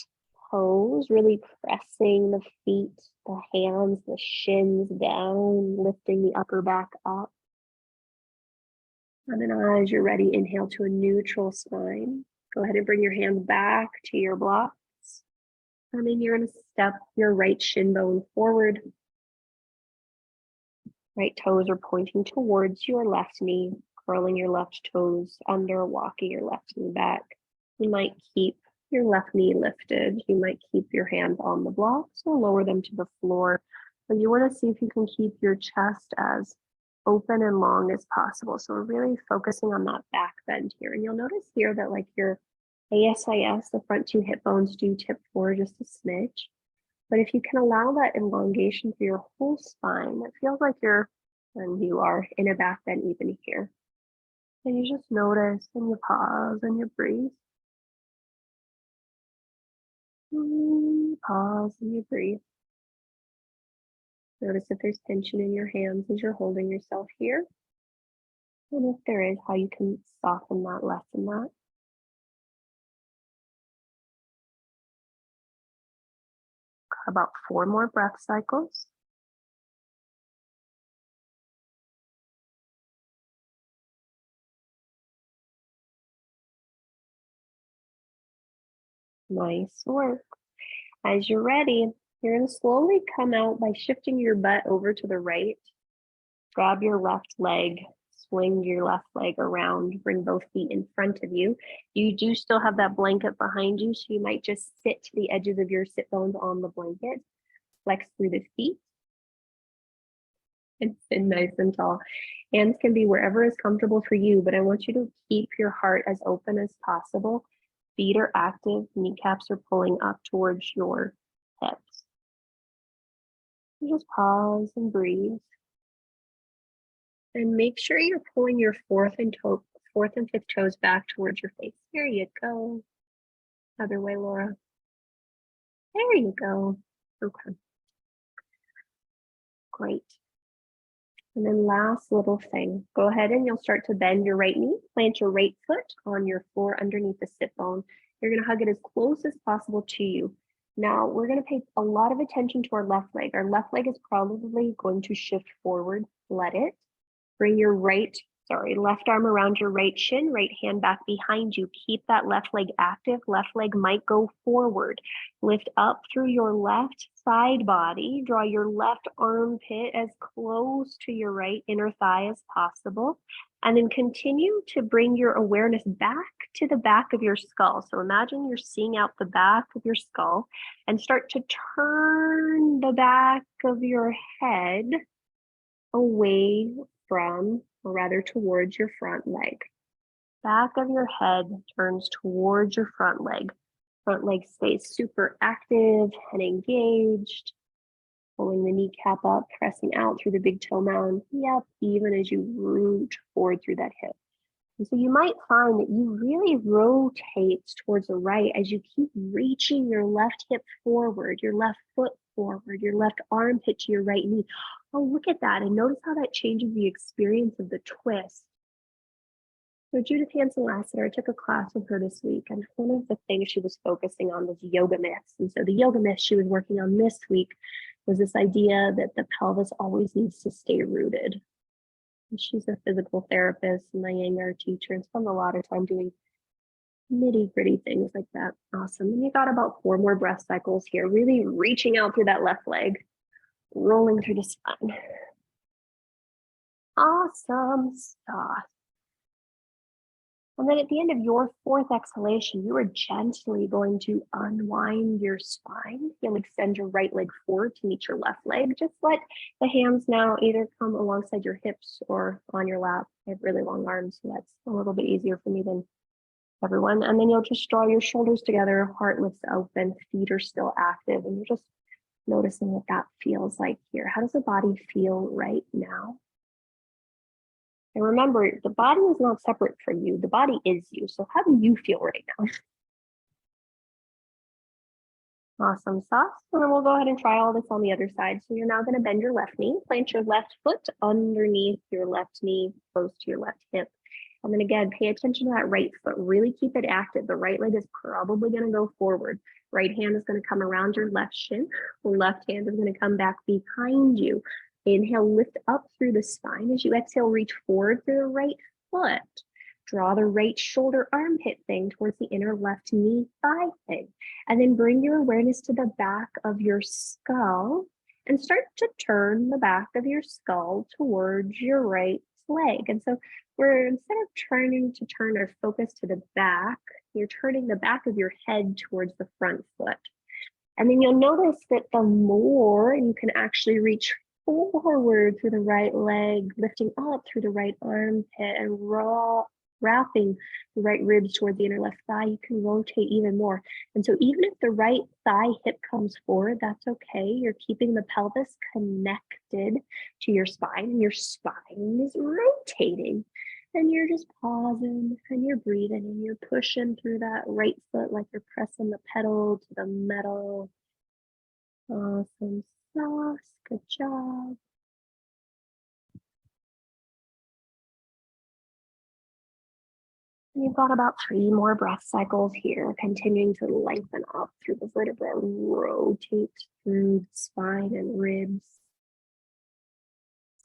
pose, really pressing the feet, the hands, the shins down, lifting the upper back up. And then as you're ready, inhale to a neutral spine. Go ahead and bring your hands back to your blocks. And then you're going to step your right shin bone forward. Right toes are pointing towards your left knee, curling your left toes under, walking your left knee back. You might keep your left knee lifted. You might keep your hands on the blocks or lower them to the floor. But you want to see if you can keep your chest as open and long as possible. So we're really focusing on that back bend here. And you'll notice here that like your ASIS, the front 2 hip bones do tip forward just a smidge. But if you can allow that elongation through your whole spine, it feels like you are in a back bend even here. And you just notice and you pause and you breathe. Pause and you breathe. Notice if there's tension in your hands as you're holding yourself here. And if there is, how you can soften that, lessen that. About 4 more breath cycles. Nice work. As you're ready, you're going to slowly come out by shifting your butt over to the right. Grab your left leg, swing your left leg around, bring both feet in front of you. You do still have that blanket behind you, so you might just sit to the edges of your sit bones on the blanket. Flex through the feet and sit nice and tall. Hands can be wherever is comfortable for you, but I want you to keep your heart as open as possible. Feet are active, kneecaps are pulling up towards your hips. You just pause and breathe. And make sure you're pulling your fourth and fifth toes back towards your face. There you go. Other way, Laura. There you go. Okay. Great. And then last little thing, go ahead and you'll start to bend your right knee, plant your right foot on your floor underneath the sit bone. You're gonna hug it as close as possible to you. Now we're gonna pay a lot of attention to our left leg. Our left leg is probably going to shift forward. Let it. Bring your left arm around your right shin, right hand back behind you. Keep that left leg active. Left leg might go forward. Lift up through your left side body. Draw your left armpit as close to your right inner thigh as possible. And then continue to bring your awareness back to the back of your skull. So imagine you're seeing out the back of your skull and start to turn the back of your head away from, or rather towards your front leg. Back of your head turns towards your front leg. Front leg stays super active and engaged. Pulling the kneecap up, pressing out through the big toe mound. Yep, even as you root forward through that hip. And so you might find that you really rotate towards the right as you keep reaching your left hip forward, your left foot forward, your left armpit to your right knee. Oh, look at that. And notice how that changes the experience of the twist. So Judith Hanson Lassiter, I took a class with her this week, and one of the things she was focusing on was yoga myths. And so the yoga myths she was working on this week was this idea that the pelvis always needs to stay rooted. And she's a physical therapist and my yang art teacher and spends a lot of time doing nitty-gritty things like that. Awesome. And you got about 4 more breath cycles here, really reaching out through that left leg, rolling through the spine. Awesome stuff. And then at the end of your 4th exhalation, you are gently going to unwind your spine. You'll extend your right leg forward to meet your left leg. Just let the hands now either come alongside your hips or on your lap. I have really long arms, so that's a little bit easier for me than everyone. And then you'll just draw your shoulders together, heart lifts open, feet are still active, and you're just noticing what that feels like here. How does the body feel right now? And remember, the body is not separate from you. The body is you. So how do you feel right now? Awesome sauce. And then we'll go ahead and try all this on the other side. So you're now going to bend your left knee, plant your left foot underneath your left knee, close to your left hip. And then again, pay attention to that right foot. Really keep it active. The right leg is probably going to go forward. Right hand is going to come around your left shin. The left hand is going to come back behind you. Inhale, lift up through the spine. As you exhale, reach forward through the right foot. Draw the right shoulder armpit thing towards the inner left knee thigh thing. And then bring your awareness to the back of your skull and start to turn the back of your skull towards your right leg. And so we're, instead of trying to turn our focus to the back, you're turning the back of your head towards the front foot. And then you'll notice that the more you can actually reach forward through the right leg, lifting up through the right armpit and wrapping the right ribs toward the inner left thigh, you can rotate even more. And so even if the right thigh hip comes forward, that's okay. You're keeping the pelvis connected to your spine, and your spine is rotating. And you're just pausing and you're breathing and you're pushing through that right foot like you're pressing the pedal to the metal. Awesome sauce. Good job. And you've got about 3 more breath cycles here, continuing to lengthen up through the vertebra, rotate through the spine and ribs.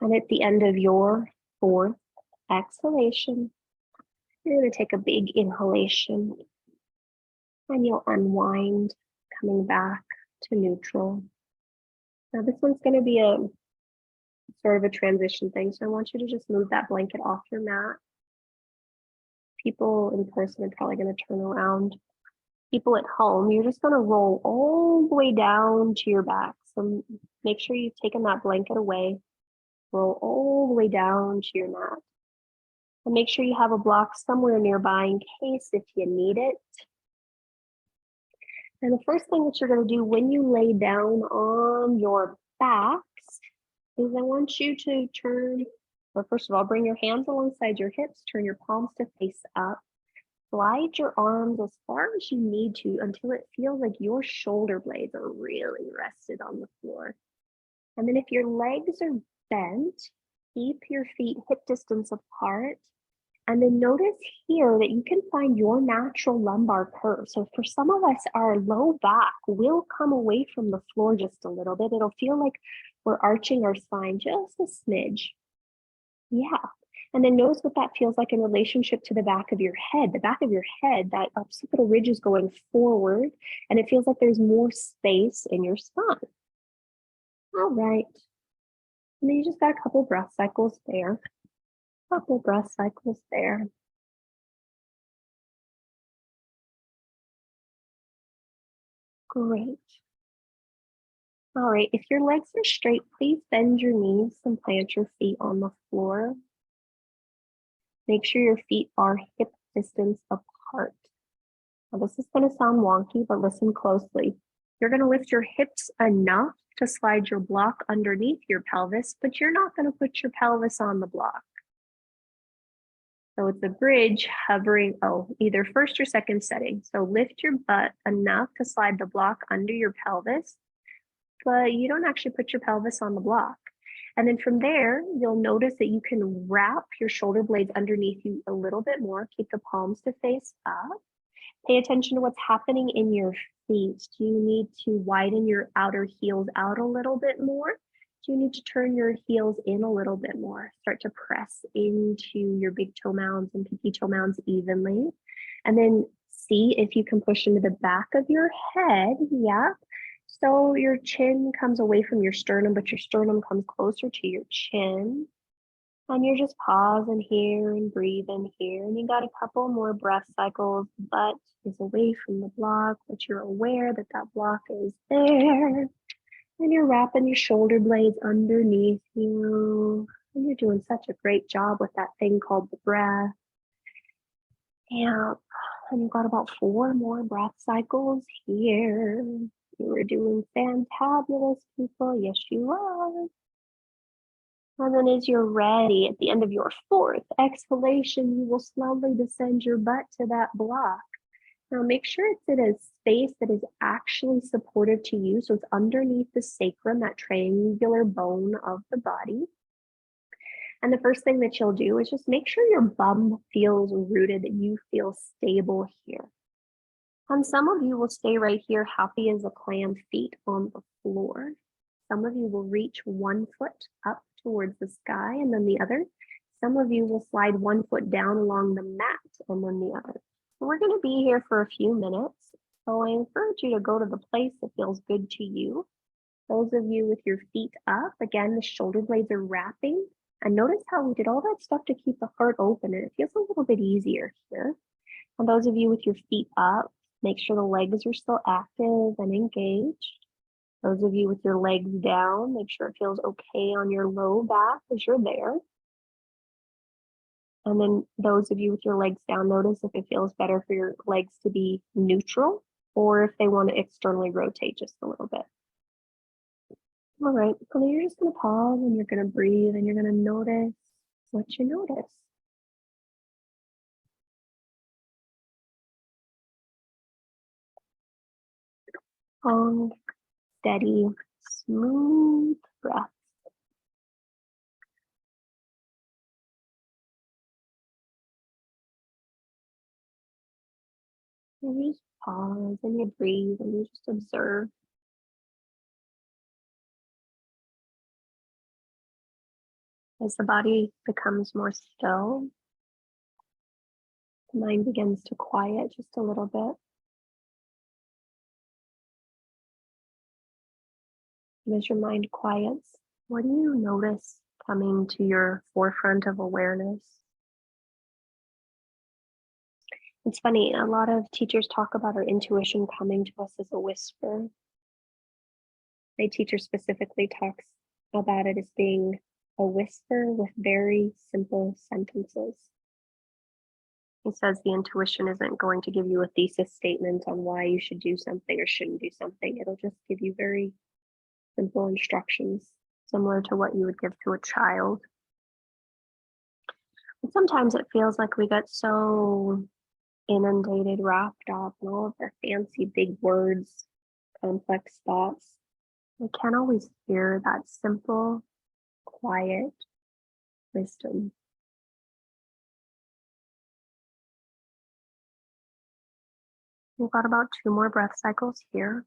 And at the end of your 4th exhalation, you're going to take a big inhalation and you'll unwind, coming back to neutral. Now this one's going to be a sort of a transition thing. So I want you to just move that blanket off your mat. People in person are probably going to turn around. People at home, you're just going to roll all the way down to your back. So make sure you've taken that blanket away. Roll all the way down to your mat. And make sure you have a block somewhere nearby in case if you need it. And the first thing that you're going to do when you lay down on your backs is I want you to turn, or first of all, bring your hands alongside your hips, turn your palms to face up. Slide your arms as far as you need to until it feels like your shoulder blades are really rested on the floor. And then if your legs are bent, keep your feet hip distance apart. And then notice here that you can find your natural lumbar curve. So for some of us, our low back will come away from the floor just a little bit. It'll feel like we're arching our spine just a smidge. Yeah. And then notice what that feels like in relationship to the back of your head. The back of your head, that occipital ridge is going forward, and it feels like there's more space in your spine. All right. And then you just got a couple breath cycles there. Couple breath cycles there. Great. All right, if your legs are straight, please bend your knees and plant your feet on the floor. Make sure your feet are hip distance apart. Now, this is going to sound wonky, but listen closely. You're going to lift your hips enough to slide your block underneath your pelvis, but you're not going to put your pelvis on the block. So it's a bridge hovering, either first or second setting. So lift your butt enough to slide the block under your pelvis, but you don't actually put your pelvis on the block. And then from there, you'll notice that you can wrap your shoulder blades underneath you a little bit more. Keep the palms to face up. Pay attention to what's happening in your feet. Do you need to widen your outer heels out a little bit more? Do you need to turn your heels in a little bit more? Start to press into your big toe mounds and pinky toe mounds evenly. And then see if you can push into the back of your head. Yeah. So your chin comes away from your sternum, but your sternum comes closer to your chin. And you're just pausing here and breathing here. And you got a couple more breath cycles. Butt is away from the block, but you're aware that that block is there. And you're wrapping your shoulder blades underneath you. And you're doing such a great job with that thing called the breath. Yeah. And you've got about 4 more breath cycles here. You are doing fantabulous, people. Yes, you are. And then as you're ready, at the end of your 4th exhalation, you will slowly descend your butt to that block. Now make sure it's in a space that is actually supportive to you. So it's underneath the sacrum, that triangular bone of the body. And the first thing that you'll do is just make sure your bum feels rooted, that you feel stable here. And some of you will stay right here, happy as a clam, feet on the floor. Some of you will reach 1 foot up towards the sky and then the other. Some of you will slide 1 foot down along the mat and then the other. We're going to be here for a few minutes, so I encourage you to go to the place that feels good to you. Those of you with your feet up, again, the shoulder blades are wrapping. And notice how we did all that stuff to keep the heart open, and it feels a little bit easier here. And those of you with your feet up, make sure the legs are still active and engaged. Those of you with your legs down, make sure it feels okay on your low back as you're there. And then those of you with your legs down, notice if it feels better for your legs to be neutral or if they want to externally rotate just a little bit. All right, so then you're just going to pause and you're going to breathe and you're going to notice what you notice. Long, steady, smooth breath. And you just pause and you breathe and you just observe. As the body becomes more still, the mind begins to quiet just a little bit. And as your mind quiets, What do you notice coming to your forefront of awareness? It's funny, a lot of teachers talk about our intuition coming to us as a whisper. My teacher specifically talks about it as being a whisper with very simple sentences. He says the intuition isn't going to give you a thesis statement on why you should do something or shouldn't do something. It'll just give you very simple instructions, similar to what you would give to a child. And sometimes it feels like we get so inundated, wrapped up in all of our fancy big words, complex thoughts. We can't always hear that simple, quiet wisdom. We've got about 2 more breath cycles here.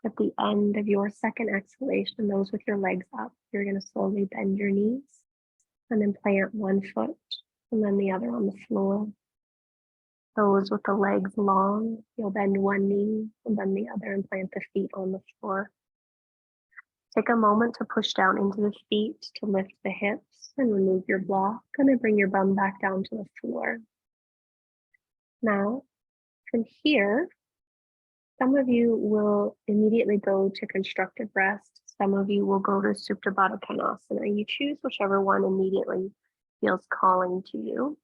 At the end of your second exhalation, those with your legs up, you're going to slowly bend your knees and then plant one foot and then the other on the floor. Those with the legs long, you'll bend one knee and then the other and plant the feet on the floor. Take a moment to push down into the feet to lift the hips and remove your block, and then bring your bum back down to the floor. Now, from here, some of you will immediately go to constructive rest. Some of you will go to Supta Baddha Konasana. You choose whichever one immediately feels calling to you.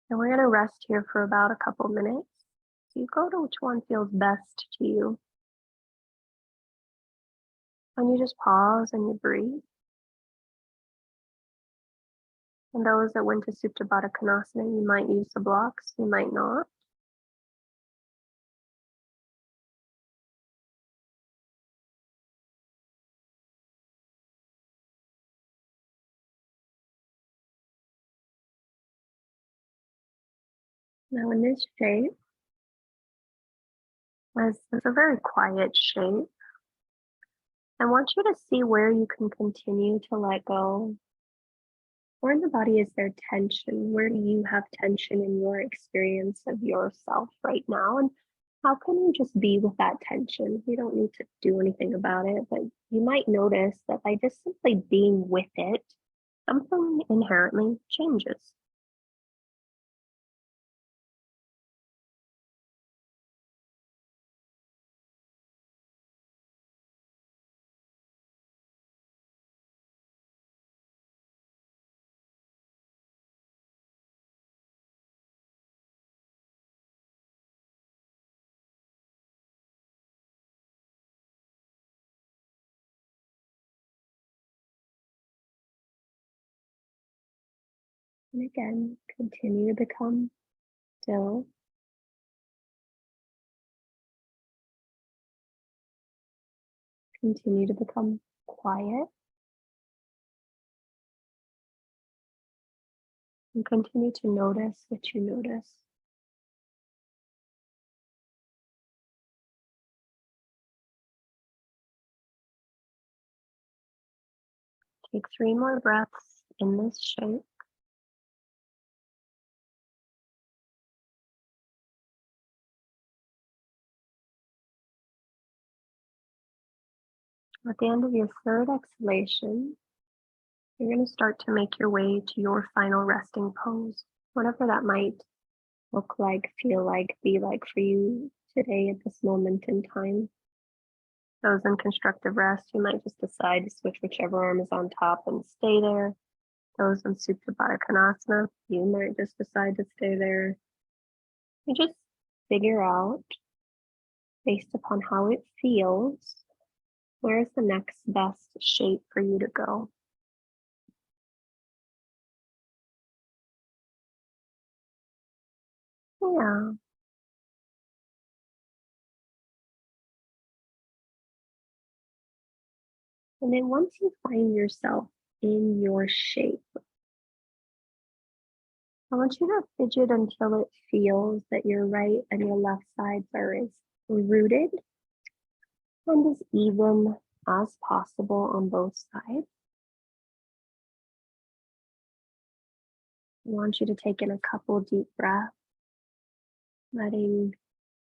And we're going to rest here for about a couple minutes. So you go to which one feels best to you. And you just pause and you breathe. And those that went to Supta Baddha Konasana, you might use the blocks, you might not. Now in this shape, as it's a very quiet shape, I want you to see where you can continue to let go. Where in the body is there tension? Where do you have tension in your experience of yourself right now? And how can you just be with that tension? You don't need to do anything about it, but you might notice that by just simply being with it, something inherently changes. And again, continue to become still. Continue to become quiet. And continue to notice what you notice. Take 3 more breaths in this shape. At the end of your third exhalation, you're going to start to make your way to your final resting pose, whatever that might look like, feel like, be like for you today at this moment in time. Those in constructive rest, you might just decide to switch whichever arm is on top and stay there. Those in Supta Baddha Konasana, you might just decide to stay there. You just figure out, based upon how it feels, where's the next best shape for you to go. Yeah. And then once you find yourself in your shape, I want you to fidget until it feels that your right and your left sides are as rooted and as even as possible on both sides. I want you to take in a couple deep breaths, letting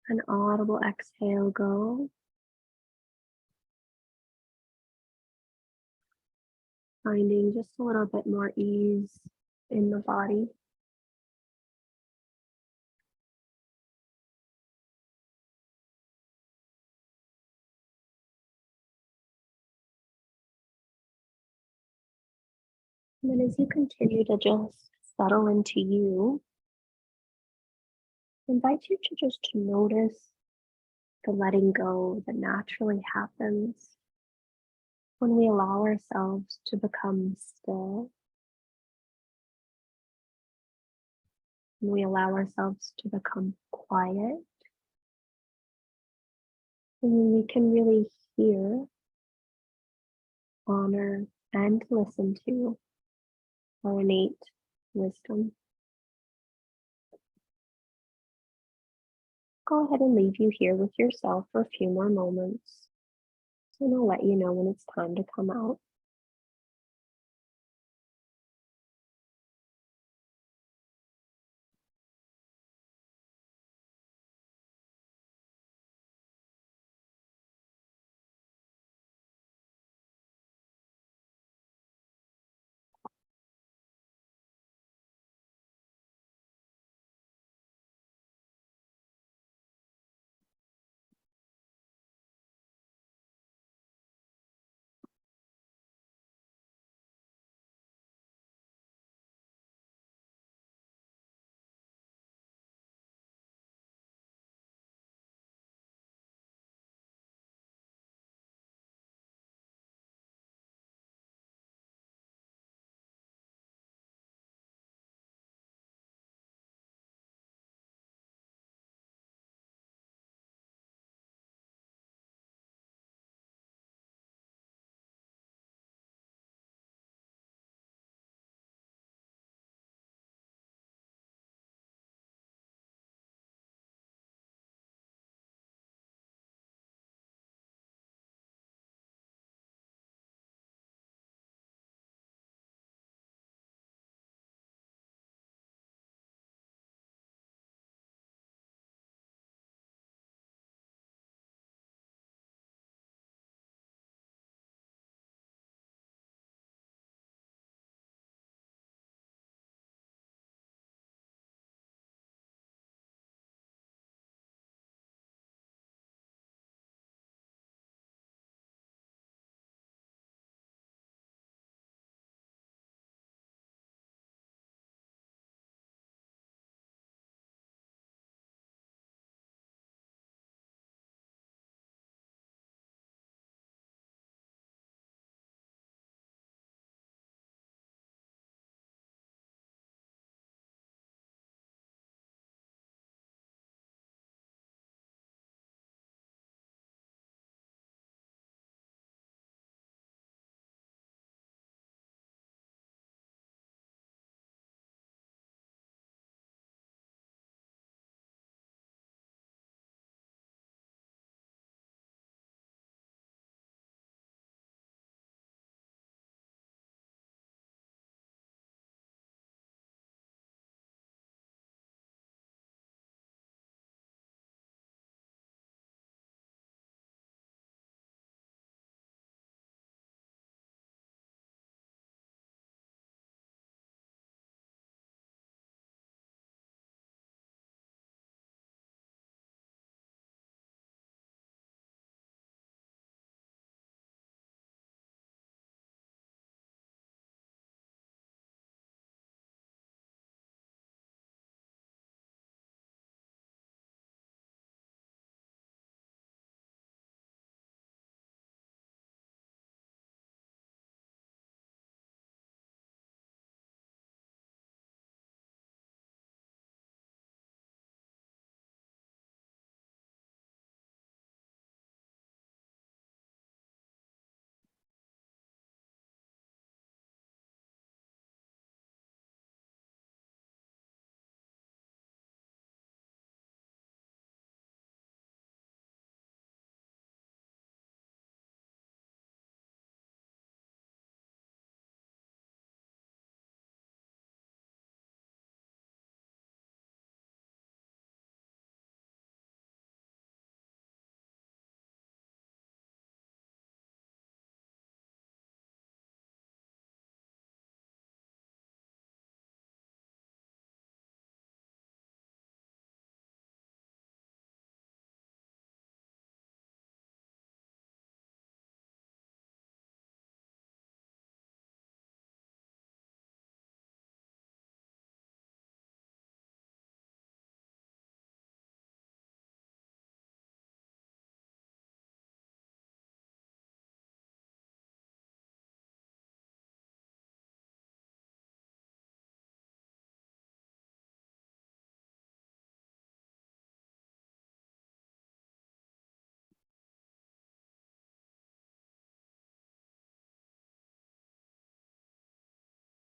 an audible exhale go. finding just a little bit more ease in the body. And then as you continue to just settle into you, I invite you to just notice the letting go that naturally happens when we allow ourselves to become still, when we allow ourselves to become quiet, and when we can really hear, honor, and listen to our innate wisdom. Go ahead and leave you here with yourself for a few more moments, and I'll let you know when it's time to come out.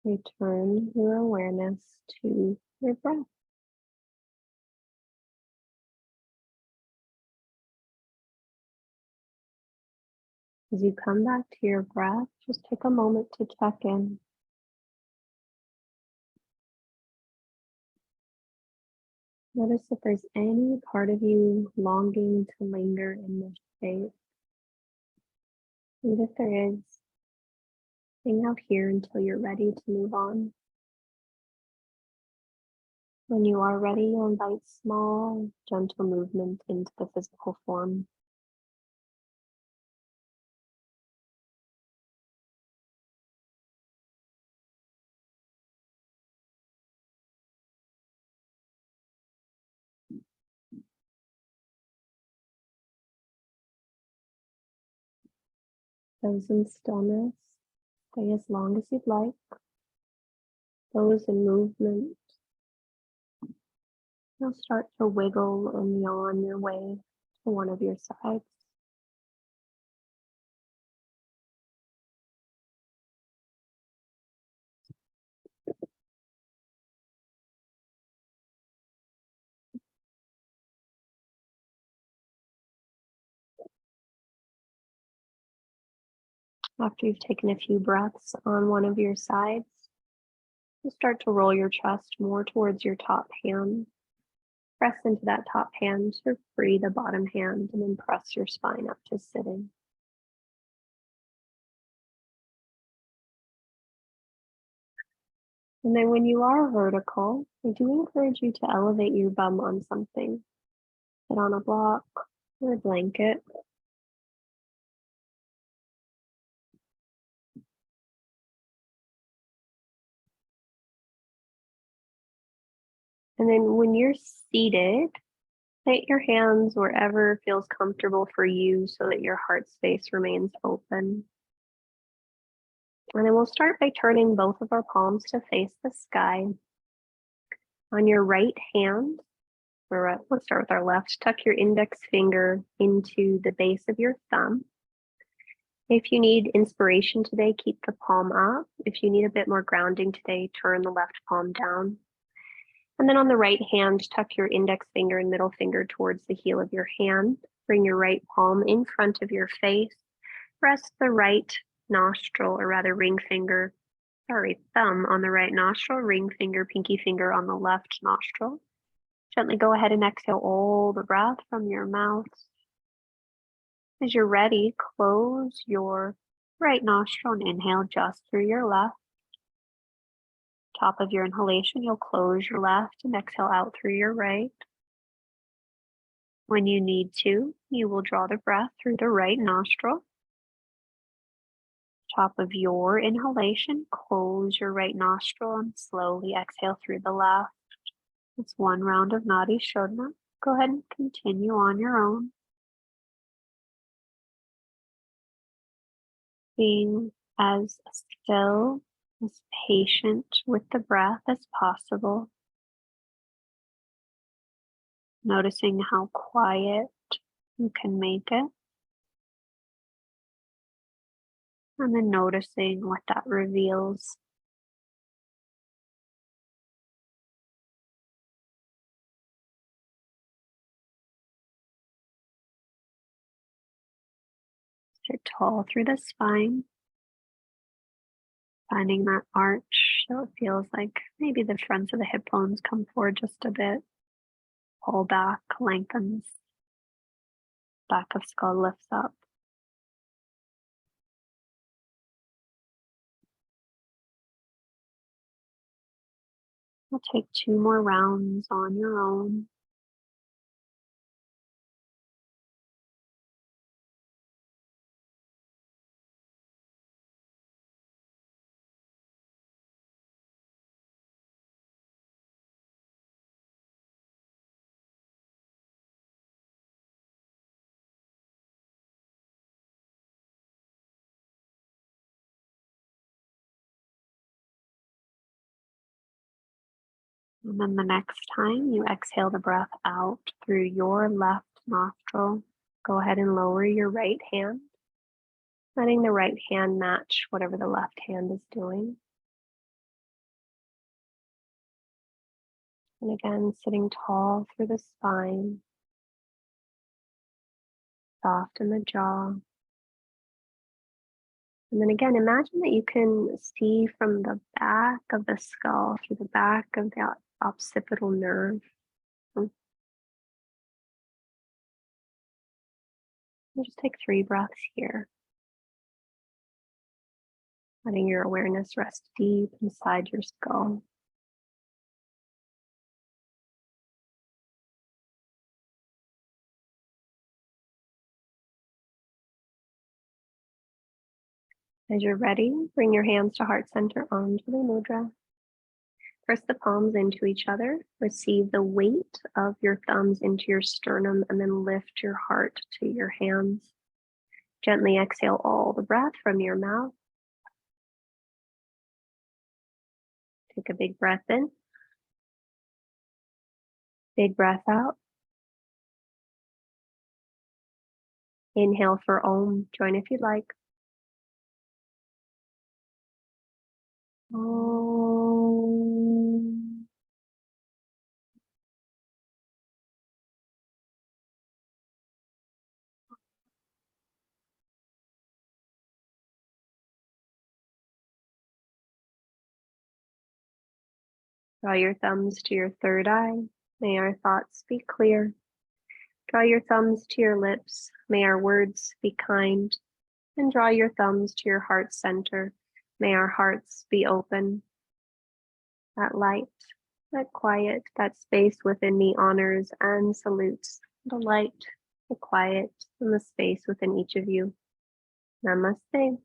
Return your awareness to your breath. As you come back to your breath, just take a moment to check in. Notice if there's any part of you longing to linger in this state. And if there is, hang out here until you're ready to move on. When you are ready, you'll invite small, gentle movement into the physical form. Those in stillness, stay as long as you'd like. Those in movement, you'll start to wiggle and yawn your way to one of your sides. After you've taken a few breaths on one of your sides, you'll start to roll your chest more towards your top hand. Press into that top hand to free the bottom hand and then press your spine up to sitting. And then when you are vertical, I do encourage you to elevate your bum on something. Sit on a block or a blanket. And then when you're seated, put your hands wherever feels comfortable for you so that your heart space remains open. And then we'll start by turning both of our palms to face the sky. On your right hand, let's start with our left, tuck your index finger into the base of your thumb. If you need inspiration today, keep the palm up. If you need a bit more grounding today, turn the left palm down. And then on the right hand, tuck your index finger and middle finger towards the heel of your hand. Bring your right palm in front of your face. Rest the right nostril, or rather thumb on the right nostril, ring finger, pinky finger on the left nostril. Gently go ahead and exhale all the breath from your mouth. As you're ready, close your right nostril and inhale just through your left. Top of your inhalation, you'll close your left and exhale out through your right. When you need to, you will draw the breath through the right nostril. Top of your inhalation, close your right nostril and slowly exhale through the left. It's one round of Nadi Shodhana. Go ahead and continue on your own. Being as still, as patient with the breath as possible. Noticing how quiet you can make it. And then noticing what that reveals. Sit tall through the spine. Finding that arch, so it feels like maybe the fronts of the hip bones come forward just a bit. Pull back, lengthens. Back of skull lifts up. We'll take 2 more rounds on your own. And then the next time you exhale the breath out through your left nostril, go ahead and lower your right hand, letting the right hand match whatever the left hand is doing. And again, sitting tall through the spine, soft in the jaw. And then again, imagine that you can see from the back of the skull, through the back of the occipital nerve. And just take 3 breaths here. Letting your awareness rest deep inside your skull. As you're ready, bring your hands to heart center, Anjali Mudra. Press the palms into each other. Receive the weight of your thumbs into your sternum and then lift your heart to your hands. Gently exhale all the breath from your mouth. Take a big breath in. Big breath out. Inhale for Om. Join if you'd like. Om. Draw your thumbs to your third eye. May our thoughts be clear. Draw your thumbs to your lips. May our words be kind. And draw your thumbs to your heart center. May our hearts be open. That light, that quiet, that space within me honors and salutes the light, the quiet, and the space within each of you. Namaste.